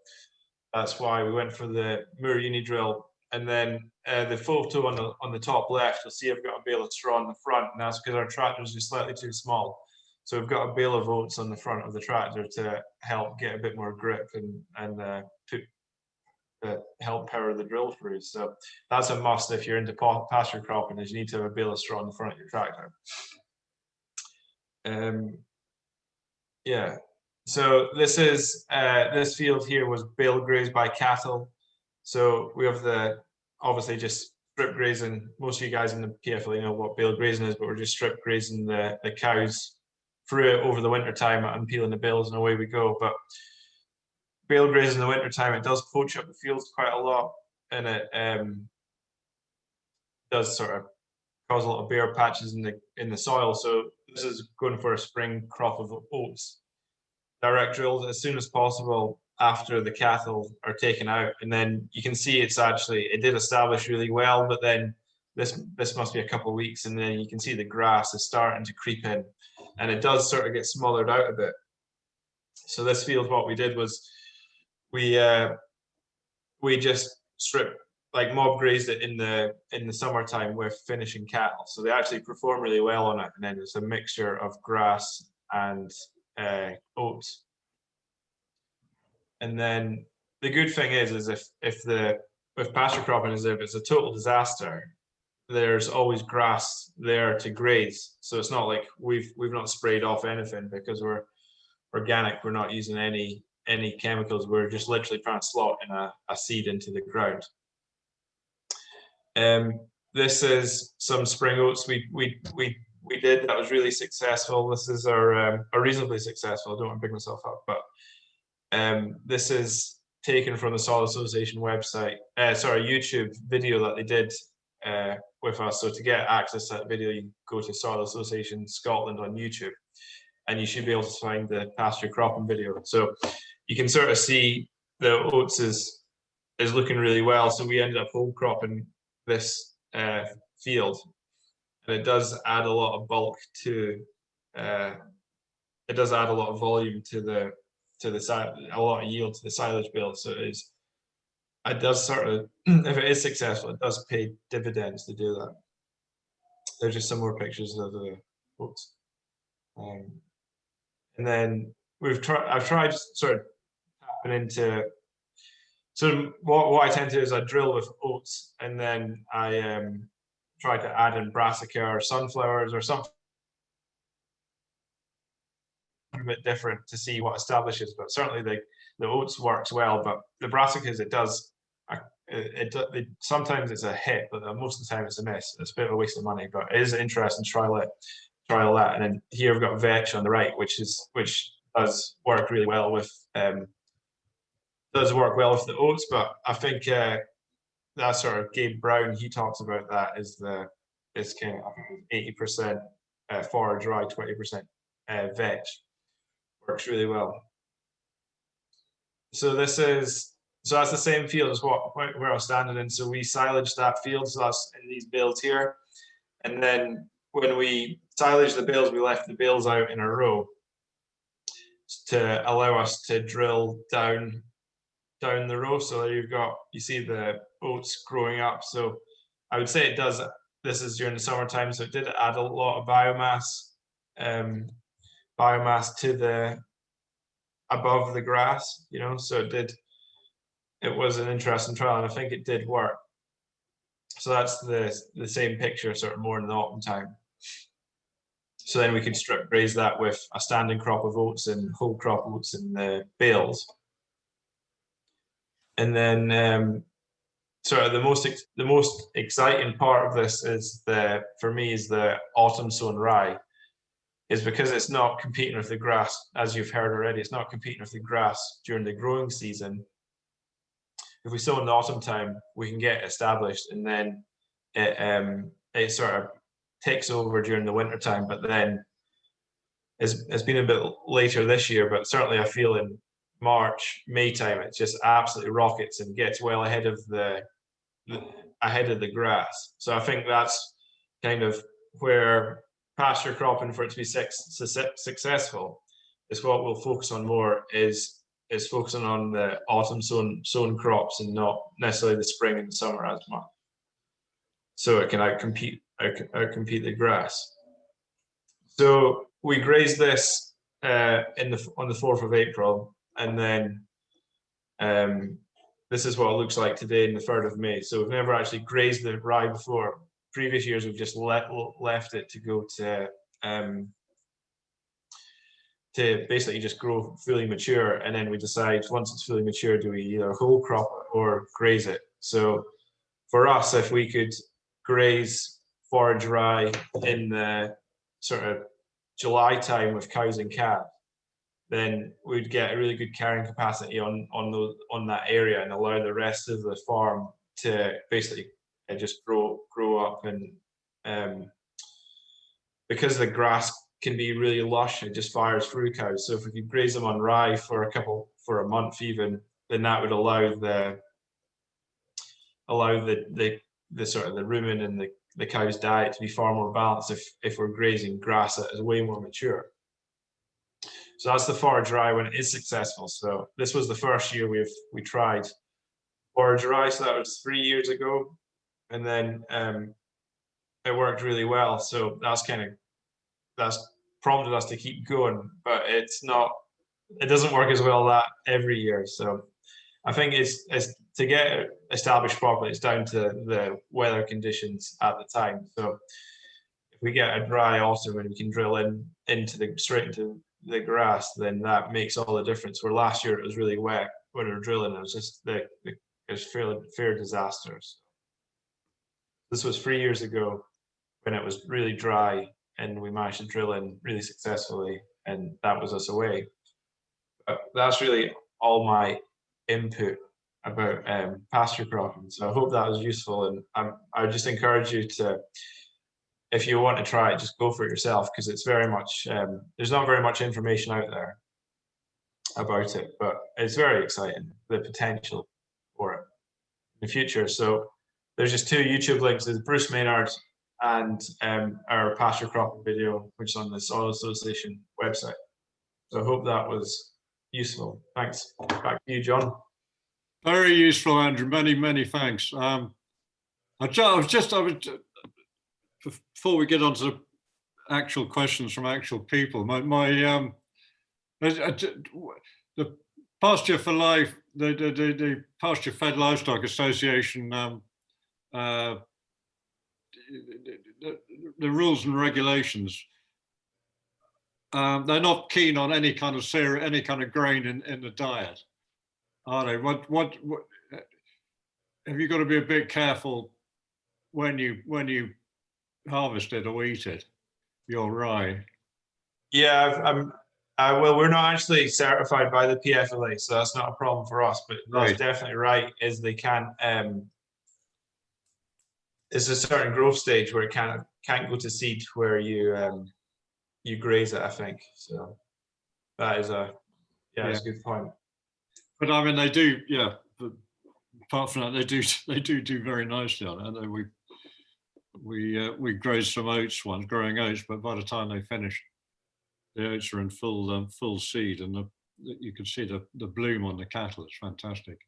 D: that's why we went for the Moore Uni drill. And then the photo on the top left, you'll see I've got a bale of straw in the front, and that's because our tractors are slightly too small. So we've got a bale of oats on the front of the tractor to help get a bit more grip and help power the drill through. So that's a must if you're into pasture cropping, is you need to have a bale of straw in the front of your tractor. Yeah. So this is this field here was bale grazed by cattle. So we have obviously just strip grazing. Most of you guys in the PFLE know what bale grazing is, but we're just strip grazing the cows through it over the winter time and peeling the bales, and away we go. But bale grazing in the winter time, it does poach up the fields quite a lot, and it does sort of cause a lot of bare patches in the soil. So this is going for a spring crop of oats. Direct drilled as soon as possible after the cattle are taken out, and then you can see it did establish really well, but then this must be a couple of weeks, and then you can see the grass is starting to creep in, and it does sort of get smothered out a bit. So this field, what we did was we just stripped, like mob grazed it in the summertime with finishing cattle, so they actually perform really well on it. And then it's a mixture of grass and oats. And then the good thing is with pasture cropping is if it's a total disaster, there's always grass there to graze. So it's not like we've not sprayed off anything because we're organic. We're not using any chemicals. We're just literally trying to slot in a seed into the ground. This is some spring oats we did that was really successful. This is our reasonably successful. I don't want to big myself up, but this is taken from the Soil Association website, YouTube video that they did with us. So to get access to that video, you go to Soil Association Scotland on YouTube, and you should be able to find the pasture cropping video. So you can sort of see the oats is looking really well. So we ended up whole cropping this field, and it does add a lot of bulk to it does add a lot of volume to the a lot of yield to the silage bill. So it does sort of, if it is successful, it does pay dividends to do that. There's just some more pictures of the oats. And then I've tried sort of tapping into So what I tend to do is I drill with oats, and then I try to add in brassica or sunflowers or something a bit different to see what establishes. But certainly the oats works well, but the brassicas, sometimes it's a hit, but most of the time it's a miss. It's a bit of a waste of money, but it is interesting to trial that. And then here we've got vetch on the right, which does work really well with the oats. But I think that sort of Gabe Brown, he talks about that is kind of 80% forage rye, 20% vetch. Works really well. So that's the same field as where I was standing in. So we silaged that field, so that's in these bales here. And then when we silaged the bales, we left the bales out in a row to allow us to drill down the row. So you see the oats growing up. So I would say this is during the summertime, so it did add a lot of biomass to above the grass, so it was an interesting trial, and I think it did work. So that's the same picture, sort of more in the autumn time. So then we could strip graze that with a standing crop of oats and whole crop oats in the bales. And then sort of the most exciting part of this for me is the autumn sown rye, is because it's not competing with the grass, as you've heard already. It's not competing with the grass during the growing season. If we sow in the autumn time, we can get established, and then it sort of takes over during the winter time. But then it's been a bit later this year, but certainly I feel in March, May time, it just absolutely rockets and gets well ahead of the grass. So I think that's kind of where pasture cropping, for it to be successful, is what we'll focus on more, is focusing on the autumn sown crops and not necessarily the spring and the summer as much. So it can outcompete the grass. So we grazed this on the 4th of April, and then this is what it looks like today in the 3rd of May. So we've never actually grazed the rye before. Previous years we've just left it to go to basically just grow fully mature, and then we decide once it's fully mature, do we either whole crop it or graze it. So for us, if we could graze forage rye in the sort of July time with cows and calves, then we'd get a really good carrying capacity on that area and allow the rest of the farm to basically just grow up. And because the grass can be really lush, it just fires through cows. So if we could graze them on rye for a month even, then that would allow the sort of the rumen and the cow's diet to be far more balanced if we're grazing grass that is way more mature. So that's the forage rye when it is successful. So this was the first year we tried forage rye, so that was 3 years ago, and then it worked really well. So that's prompted us to keep going, but it doesn't work as well that every year. So I think it's to get it established properly, it's down to the weather conditions at the time. So if we get a dry autumn and we can drill straight into the grass, then that makes all the difference. Where last year it was really wet when we were drilling, it was just it was fair disasters. This was 3 years ago when it was really dry, and we managed to drill in really successfully, and that was us away. But that's really all my input about pasture cropping. So I hope that was useful, and I would just encourage you to, if you want to try it, just go for it yourself, because it's very much there's not very much information out there about it, but it's very exciting, the potential for it in the future. So there's just 2 YouTube links. There's Bruce Maynard and our pasture cropping video, which is on the Soil Association website. So I hope that was useful. Thanks. Back to you, John.
A: Very useful, Andrew. Many, many thanks. Before we get on to actual questions from actual people, the Pasture for Life, the Pasture-Fed Livestock Association, the rules and regulations, they're not keen on any kind of cereal, any kind of grain in the diet, are they? What have you got to be a bit careful when you harvest it or eat it, your rye?
D: Yeah, well, we're not actually certified by the PFLA, so that's not a problem for us. But
A: Right.
D: that's definitely right. Is they can't. It's a certain growth stage where it can't go to seed where you graze it. I think so. That is that's a good point.
A: But I mean, they do, yeah. But apart from that, they do very nicely on it. And we grazed some oats once, growing oats, but by the time they finished, the oats are in full seed, and you could see the bloom on the cattle. It's fantastic.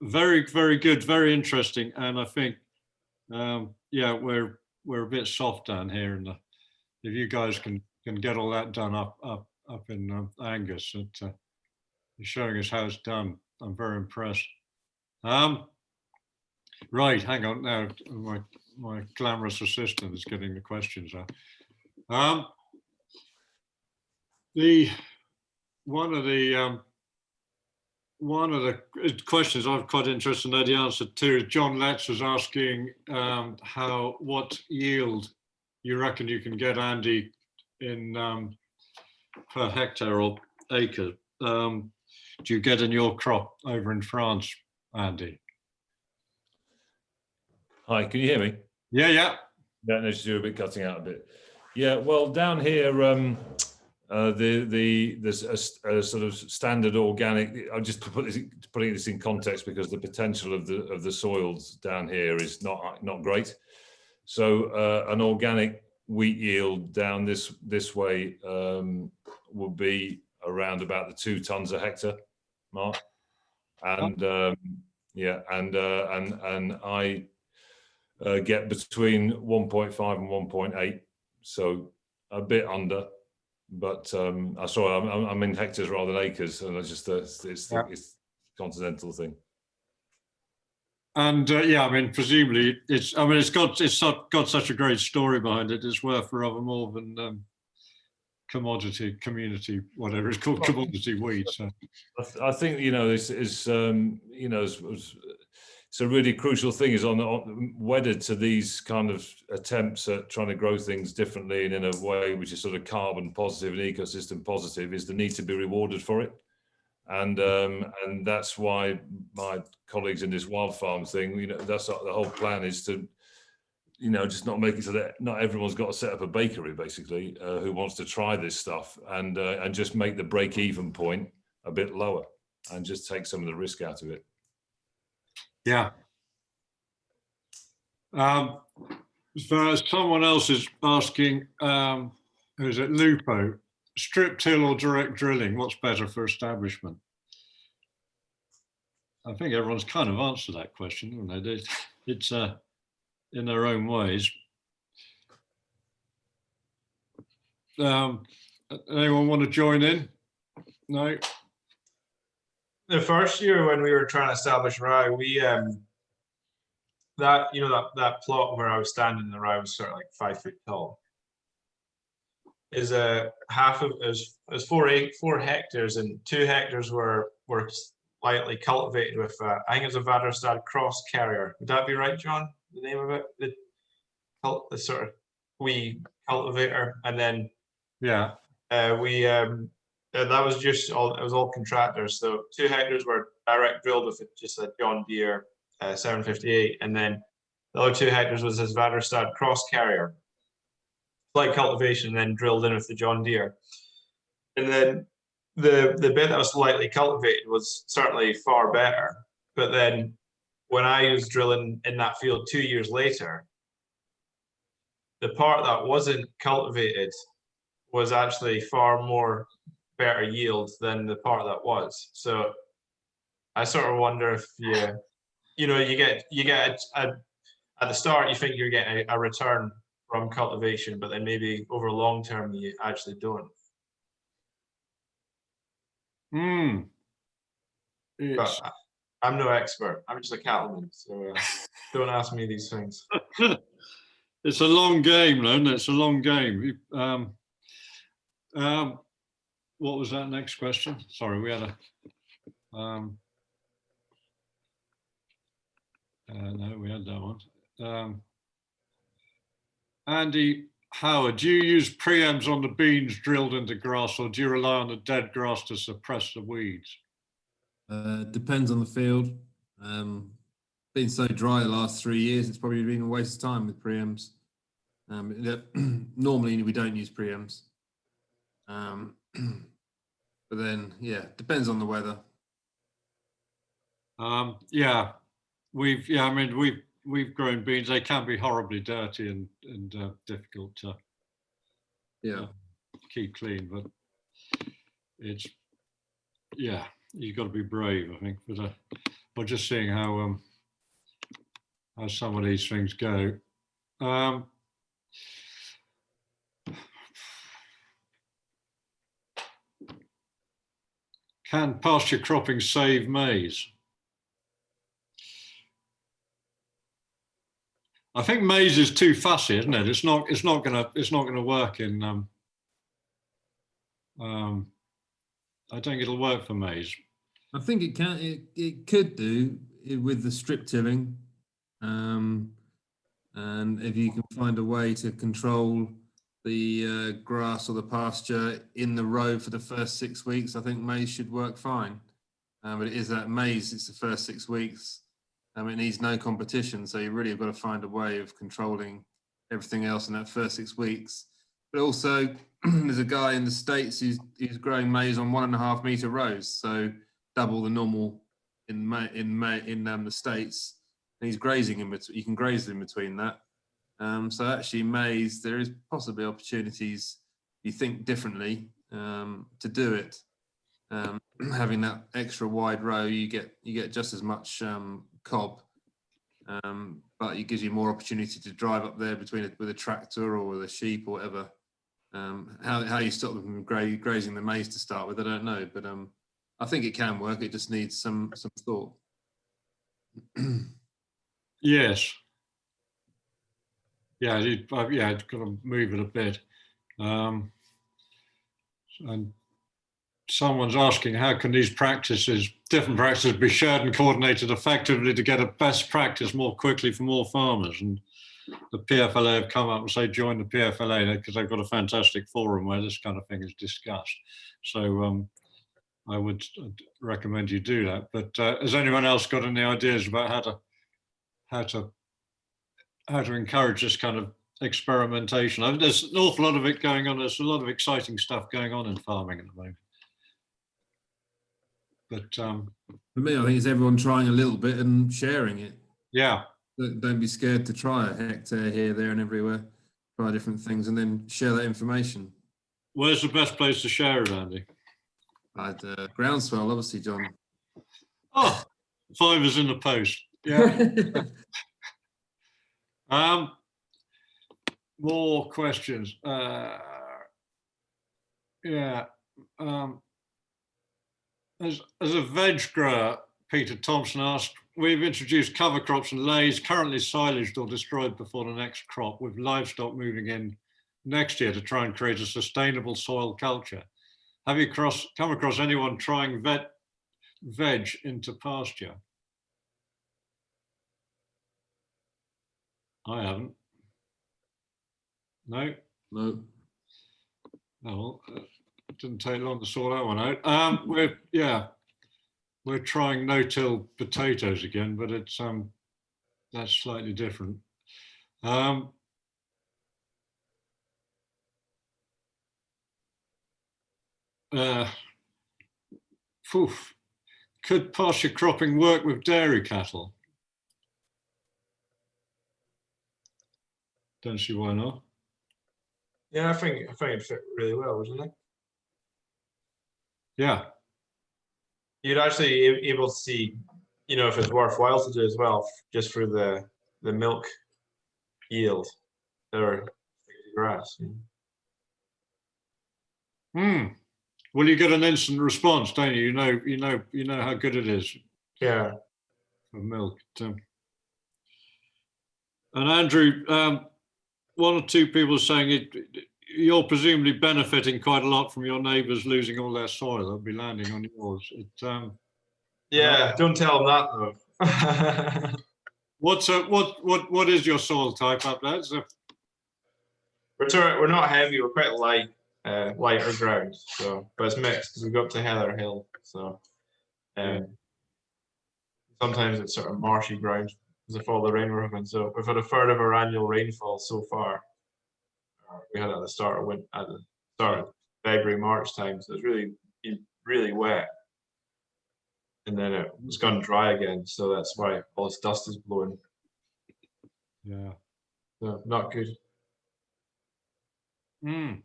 A: Very, very good, very interesting, and I think yeah, we're a bit soft down here, and if you guys can get all that done up in Angus, you're showing us how it's done. I'm very impressed. Right, hang on now. My glamorous assistant is getting the questions out. One of the questions I'm quite interested in the answer to, John Letts was asking what yield you reckon you can get, Andy, in per hectare or acre. Do you get in your crop over in France, Andy?
B: Hi, can you hear me?
A: Yeah.
B: Yeah, no, you're a bit cutting out a bit. Yeah, well, down here, there's a sort of standard organic. I'm just putting this in context because the potential of the soils down here is not great. So an organic wheat yield down this way would be around about the 2 tons a hectare mark, and and I get between 1.5 and 1.8, so a bit under, but sorry, I'm in hectares rather than acres, and it's just it's continental thing.
A: And yeah, I mean, presumably it's got such a great story behind it. It's worth rather more than commodity, community, whatever it's called, commodity wheat. So
B: I think this is it's a really crucial thing is on wedded to these kind of attempts at trying to grow things differently and in a way which is sort of carbon positive and ecosystem positive, is the need to be rewarded for it. And that's why my colleagues in this wild farm thing, that's the whole plan, is to just not make it so that not everyone's got to set up a bakery basically who wants to try this stuff, and just make the break-even point a bit lower and just take some of the risk out of it.
A: yeah. So someone else is asking, who's it, Lupo, strip till or direct drilling, what's better for establishment? I think everyone's kind of answered that question, haven't they? It's in their own ways. Anyone want to join in? No.
D: The first year when we were trying to establish rye, we that plot where I was standing, the rye was sort of like 5 feet tall. Is half of is 4 hectares, and 2 hectares were slightly cultivated with I think it's a Vaderstad cross carrier. Would that be right, John? The name of it, the sort of wee cultivator, and then
A: Yeah.
D: that was just all. It was all contractors. So 2 hectares were direct drilled with just a John Deere 758, and then the other 2 hectares was his Vaderstad cross carrier, light cultivation, then drilled in with the John Deere. And then the bit that was slightly cultivated was certainly far better. But then when I was drilling in that field 2 years later, the part that wasn't cultivated was actually far more better yield than the part that was. So I sort of wonder if you get at the start you think you're getting a return from cultivation, but then maybe over long term you actually don't.
A: It's,
D: But I'm no expert. I'm just a cattleman, so don't ask me these things.
A: it's a long game, though, isn't it? It's a long game. What was that next question? Sorry, we had a. No, we had that one. Andy Howard, do you use preems on the beans drilled into grass, or do you rely on the dead grass to suppress the weeds?
C: Depends on the field. Been so dry the last 3 years, it's probably been a waste of time with preems. Normally we don't use preems. But then, yeah, depends on the weather.
A: Yeah, I mean, we've grown beans. They can be horribly dirty and difficult to keep clean, but it's, yeah, you've got to be brave, I think, but just seeing how some of these things go. Can pasture cropping save maize? I think maize is too fussy, isn't it? It's not gonna work in. I don't think it'll work for maize.
C: I think it can. It could do with the strip tilling, and if you can find a way to control the grass or the pasture in the row for the first 6 weeks, I think maize should work fine. But it is that maize. It's the first 6 weeks. It needs no competition, so you really have got to find a way of controlling everything else in that first 6 weeks. But also, there's a guy in the States who's growing maize on 1.5 meter rows, so double the normal in the States. And he's grazing in between. You can graze in between that. So actually, maize, there is possibly opportunities. You think differently to do it. Having that extra wide row, you get just as much cob, but it gives you more opportunity to drive up there with a tractor or with a sheep or whatever. How you stop them from grazing the maize to start with, I don't know, but I think it can work. It just needs some thought.
A: Yes. Yeah, it's got to move it a bit. And someone's asking, how can these different practices, be shared and coordinated effectively to get a best practice more quickly for more farmers? And the PFLA have come up and say, join the PFLA, because they've got a fantastic forum where this kind of thing is discussed. So I would recommend you do that. But has anyone else got any ideas about how to encourage this kind of experimentation? I mean, there's an awful lot of it going on. There's a lot of exciting stuff going on in farming at the moment. But
C: for me, I think it's everyone trying a little bit and sharing it.
A: Yeah.
C: Don't be scared to try a hectare here, there, and everywhere. Try different things and then share that information.
A: Where's the best place to share it, Andy?
C: At Groundswell, obviously, John.
A: Oh, 5 is in the post. Yeah. More questions. As a veg grower, Peter Thompson asked, we've introduced cover crops and lays currently silaged or destroyed before the next crop, with livestock moving in next year to try and create a sustainable soil culture. Have you come across anyone trying veg into pasture? I haven't. No?
C: No.
A: Oh, well, it didn't take long to sort that one out. We're trying no-till potatoes again, but it's that's slightly different. Could pasture cropping work with dairy cattle? Don't see why not.
D: Yeah, I think it'd fit really well, wouldn't it?
A: Yeah.
D: You'd actually be able to see, if it's worthwhile to do as well, just for the milk yield or grass.
A: Well, you get an instant response, don't you? You know how good it is
D: Yeah.
A: for milk. And Andrew, one or two people are saying you're presumably benefiting quite a lot from your neighbours losing all their soil. They'll be landing on yours.
D: Yeah, don't tell them that though.
A: What is your soil type up there?
D: We're not heavy. We're quite light, lighter ground. So, but it's mixed because we go up to Heather Hill. So, sometimes it's sort of marshy ground because of all the rain we're having. So we've had a third of our annual rainfall so far. We had it at the start of February, March time. So it's really wet. And then it's gone dry again. So that's why all this dust is blowing.
A: Yeah.
D: So not good.
A: In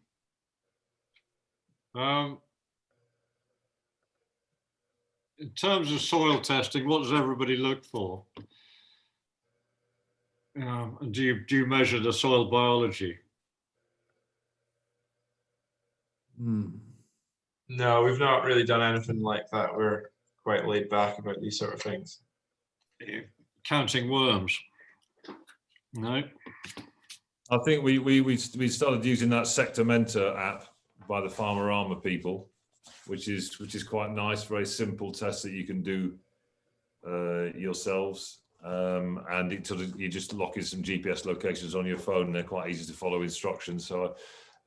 A: terms of soil testing, what does everybody look for? And do you measure the soil biology?
D: No, we've not really done anything like that. We're quite laid back about these sort of things.
A: Counting worms? No.
B: I think we started using that Sector Mentor app by the Farmerama people, which is quite nice. Very simple test that you can do yourselves, and you just lock in some GPS locations on your phone, and they're quite easy to follow instructions. So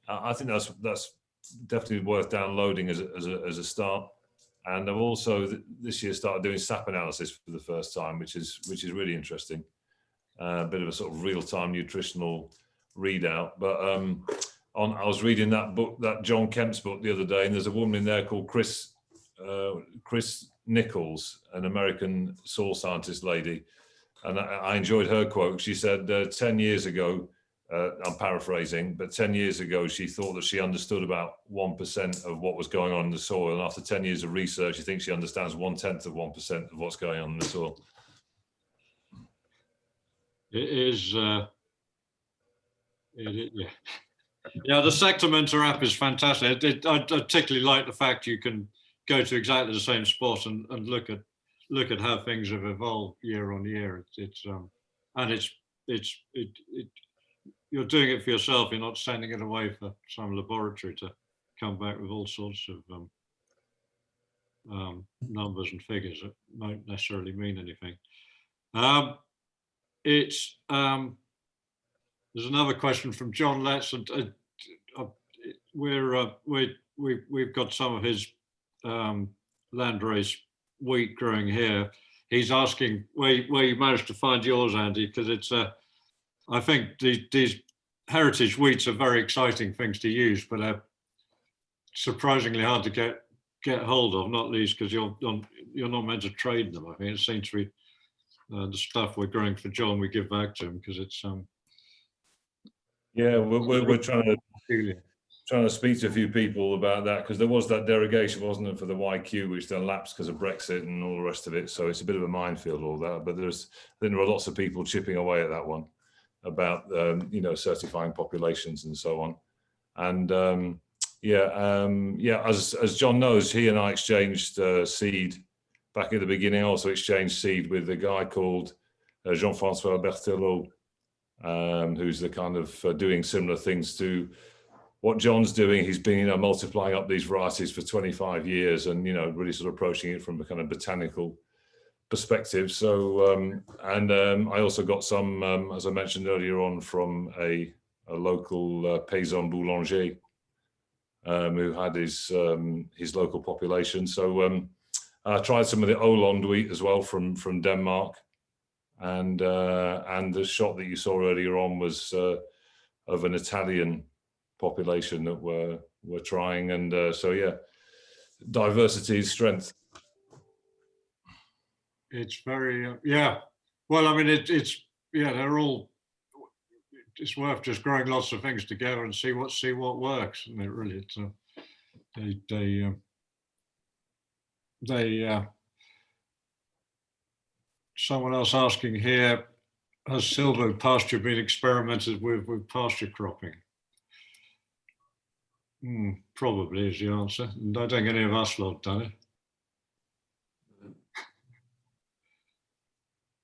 B: I think that's definitely worth downloading as a start. And I've also this year started doing SAP analysis for the first time, which is really interesting. A bit of a sort of real-time nutritional readout. But I was reading that book, that John Kemp's book, the other day, and there's a woman in there called Chris Nichols, an American soil scientist lady, and I enjoyed her quote. She said 10 years ago, I'm paraphrasing, but 10 years ago, she thought that she understood about 1% of what was going on in the soil. And after 10 years of research, she thinks she understands 1/10 of 1% of what's going on in the soil.
A: It is, yeah, the Sector Mentor app is fantastic. I particularly like the fact you can go to exactly the same spot and look at how things have evolved year on year. You're doing it for yourself. You're not sending it away for some laboratory to come back with all sorts of numbers and figures that don't necessarily mean anything. There's another question from John Letts, and we've got some of his landrace wheat growing here. He's asking where you managed to find yours, Andy, because it's I think these heritage wheats are very exciting things to use, but they're surprisingly hard to get hold of, not least because you're not meant to trade them. I think it seems to be the stuff we're growing for John, we give back to him because it's
B: yeah, we're trying to speak to a few people about that, because there was that derogation, wasn't it, for the YQ, which then lapsed because of Brexit and all the rest of it. So it's a bit of a minefield, all that. But there are lots of people chipping away at that one about certifying populations and so on. And as John knows, he and I exchanged seed back at the beginning. Also exchanged seed with a guy called Jean-François Berthelot, who's the kind of doing similar things to what John's doing. He's been multiplying up these varieties for 25 years and really sort of approaching it from a kind of botanical perspective. So I also got some, as I mentioned earlier on, from a local paysan boulanger who had his local population. So I tried some of the Oland wheat as well from Denmark, and the shot that you saw earlier on was of an Italian population that we're trying. And so yeah, diversity is strength.
A: It's very well, I mean they're all, it's worth just growing lots of things together and see what works. And it really someone else asking here, has silvo pasture been experimented with pasture cropping? Probably is the answer. And I don't think any of us lot done it.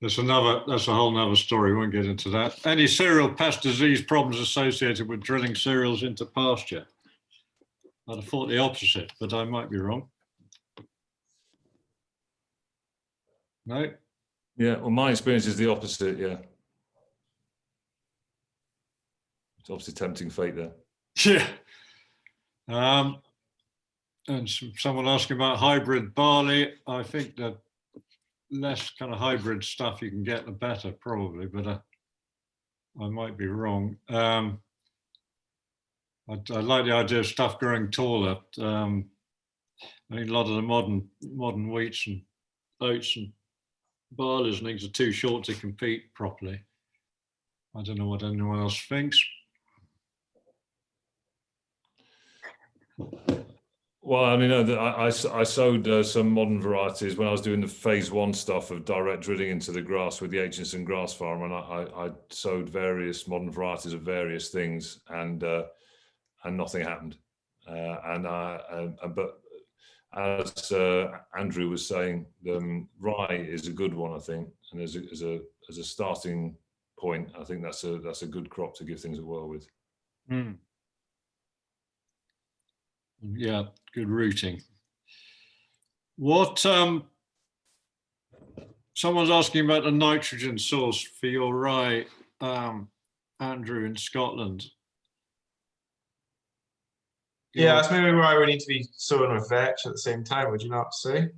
A: That's a whole nother story. We won't get into that. Any cereal pest disease problems associated with drilling cereals into pasture? I'd have thought the opposite, but I might be wrong. No?
B: Yeah, well, my experience is the opposite, yeah. It's obviously tempting fate there.
A: Yeah. And someone asking about hybrid barley. I think the less kind of hybrid stuff you can get, the better, probably, but I might be wrong. I like the idea of stuff growing taller. I think a lot of the modern wheats and oats and barley and things are too short to compete properly. I don't know what anyone else thinks.
B: Well, I mean, I sowed some modern varieties when I was doing the phase 1 stuff of direct drilling into the grass with the Aitchison grass farm, and I sowed various modern varieties of various things, and nothing happened. But as Andrew was saying, rye is a good one, I think, and as a starting point, I think that's a good crop to give things a whirl with.
A: Yeah, good rooting. What someone's asking about the nitrogen source for your rye, Andrew, in Scotland.
D: Yeah, that's maybe why we need to be sowing with vetch at the same time, would you not say?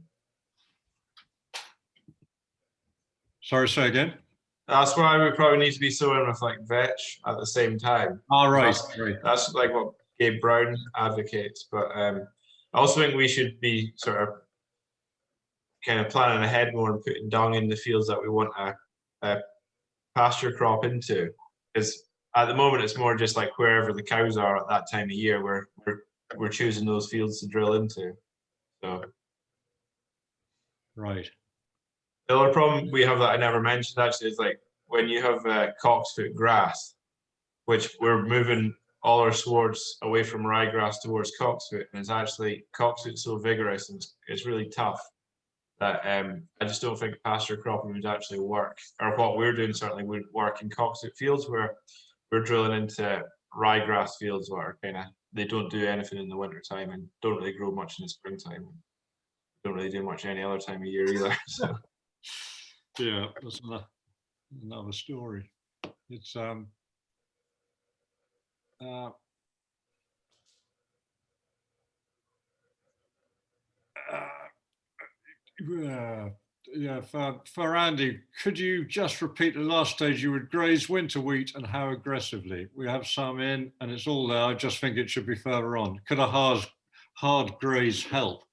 A: Sorry, say again.
D: That's why we probably need to be sowing with like vetch at the same time.
A: All right.
D: That's like what Gabe Brown advocates, but I also think we should be sort of kind of planning ahead more and putting dung in the fields that we want a pasture crop into. Because at the moment it's more just like wherever the cows are at that time of year, we're choosing those fields to drill into. So
A: right.
D: The other problem we have that I never mentioned actually is like when you have cocksfoot grass, which we're moving all our swards away from ryegrass towards cocksfoot, and it's actually cocksfoot so vigorous and it's really tough that I just don't think pasture cropping would actually work, or what we're doing certainly would work in cocksfoot fields where we're drilling into ryegrass fields where are kind of they don't do anything in the winter time and don't really grow much in the springtime. Don't really do much any other time of year either. So.
A: Yeah, that's another story. It's yeah, for Andy, could you just repeat the last stage? You would graze winter wheat and how aggressively? We have some in and it's all there. I just think it should be further on. Could a hard graze help?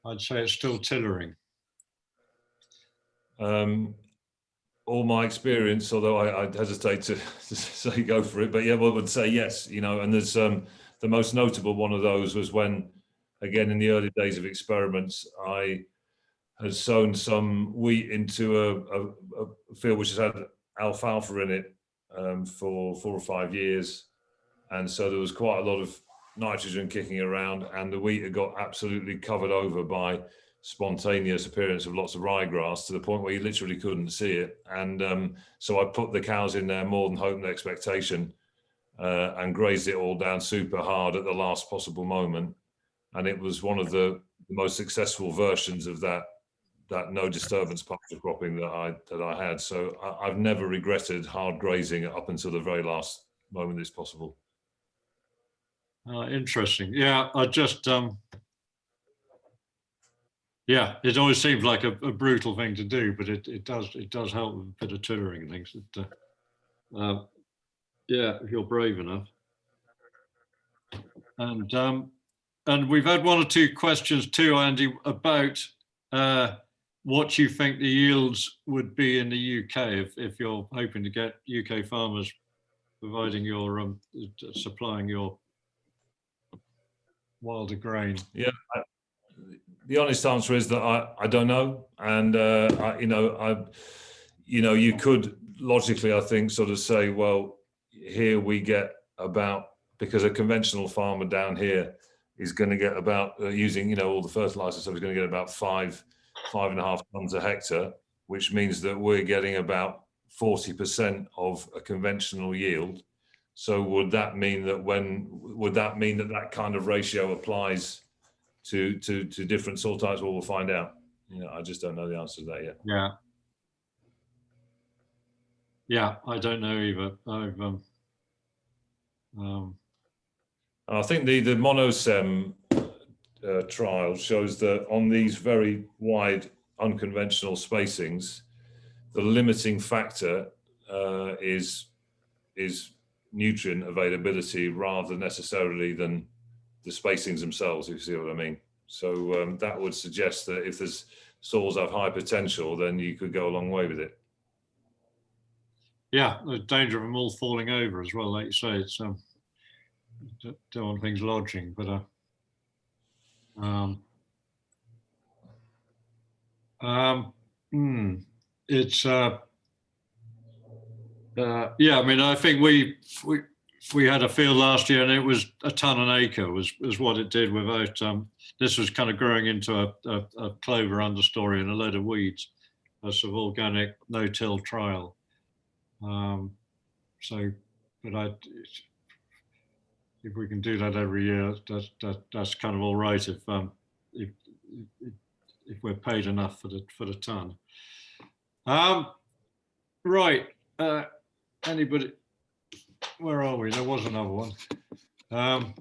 A: I'd say it's still tillering.
B: All my experience, although I hesitate to say go for it, but yeah, I would say yes, you know, and there's the most notable one of those was when, again, in the early days of experiments, I had sown some wheat into a field which has had alfalfa in it for 4 or 5 years. And so there was quite a lot of nitrogen kicking around and the wheat had got absolutely covered over by spontaneous appearance of lots of ryegrass to the point where you literally couldn't see it. And so I put the cows in there more than hope and expectation and grazed it all down super hard at the last possible moment. And it was one of the most successful versions of that no disturbance pasture cropping that I had. So I've never regretted hard grazing up until the very last moment it's possible.
A: Interesting. Yeah, I just yeah, it always seems like a brutal thing to do, but it does help with a bit of tillering and things. Yeah, if you're brave enough. And we've had 1 or 2 questions too, Andy, about what you think the yields would be in the UK if you're hoping to get UK farmers providing your supplying your wilder grain.
B: Yeah, the honest answer is that I don't know, and you could logically, I think, sort of say, well, here we get about because a conventional farmer down here is going to get about using, all the fertilizer, so he's going to get about 5.5 tons a hectare, which means that we're getting about 40% of a conventional yield. So would that mean that that kind of ratio applies to different soil types? Well, we'll find out. I just don't know the answer to that yet.
A: Yeah. Yeah, I don't know either.
B: I think the monosem trial shows that on these very wide unconventional spacings, the limiting factor is nutrient availability rather necessarily than the spacings themselves, if you see what I mean. So that would suggest that if there's soils have high potential, then you could go a long way with it.
A: Yeah, the danger of them all falling over as well, like you say. It's don't want things lodging, but it's yeah. I mean, I think we had a field last year, and it was a ton an acre was what it did without. This was kind of growing into a clover understory and a load of weeds. A sort of organic no-till trial. So, but if we can do that every year, that's kind of all right if we're paid enough for the ton. Right. Anybody? Where are we? There was another one. Well,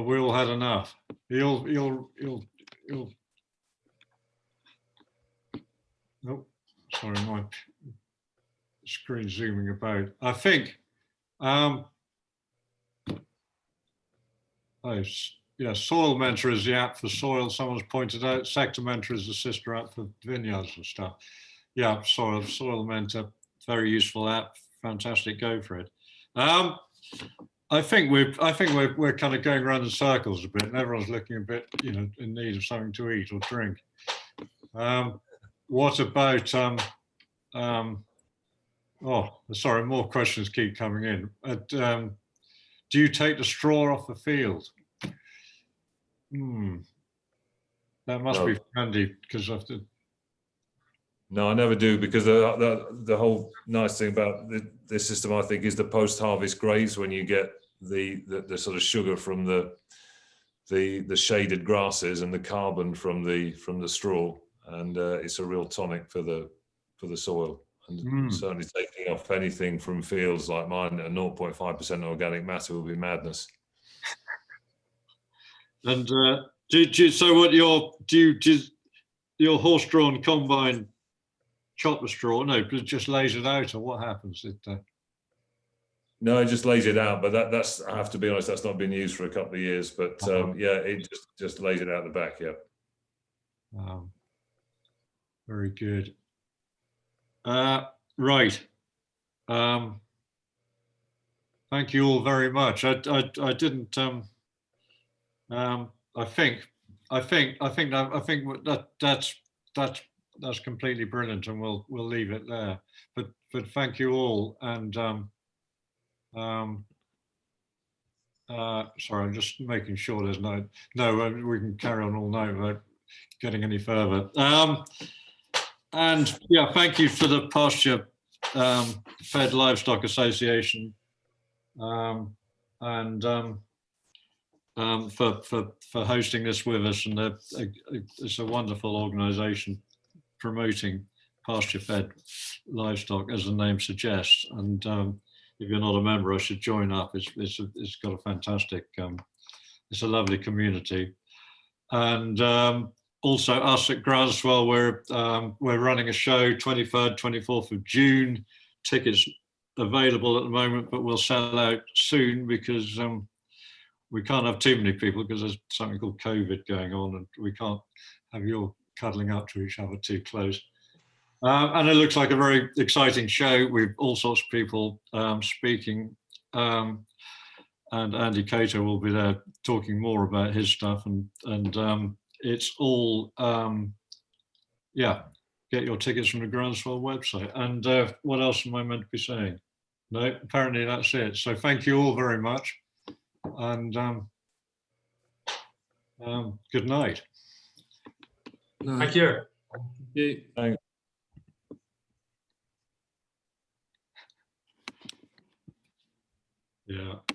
A: we all had enough. You'll. Oh, sorry, my screen zooming about. I think. Oh, yeah, Soil Mentor is the app for soil. Someone's pointed out. Sector Mentor is the sister app for vineyards and stuff. Yeah, Soil Mentor, very useful app. Fantastic, go for it. I think we're kind of going around in circles a bit, and everyone's looking a bit, in need of something to eat or drink. What about? Oh, sorry, more questions keep coming in. Do you take the straw off the field? That must be handy because of the.
B: No, I never do, because the whole nice thing about this system, I think, is the post-harvest graze, when you get the sort of sugar from the shaded grasses and the carbon from the straw, and it's a real tonic for the soil. And certainly taking off anything from fields like mine at 0.5% organic matter will be madness. And your horse-drawn combine chop the straw? No, it just lays it out, or what happens? No, it just lays it out, but that's, I have to be honest, that's not been used for a couple of years, but yeah, it just lays it out the back. Yeah. Very good. Right. Thank you all very much. I didn't. I think that's completely brilliant, and we'll leave it there. But thank you all, and sorry, I'm just making sure there's no. We can carry on all night without getting any further. And yeah, thank you for the Pasture-Fed Livestock Association, and for hosting this with us. And it's a wonderful organisation promoting pasture-fed livestock, as the name suggests. And if you're not a member, I should join up. It's got a fantastic. It's a lovely community, and also us at Groundswell, we're running a show 23rd, 24th of June. Tickets available at the moment, but we'll sell out soon because we can't have too many people because there's something called COVID going on, and we can't have you all cuddling up to each other too close. And it looks like a very exciting show with all sorts of people speaking. And Andy Cato will be there talking more about his stuff, and it's all, yeah, get your tickets from the Groundswell website. And what else am I meant to be saying? No, apparently that's it. So thank you all very much.
A: and good night.
C: No,
D: Thank you.
C: you.
A: Yeah.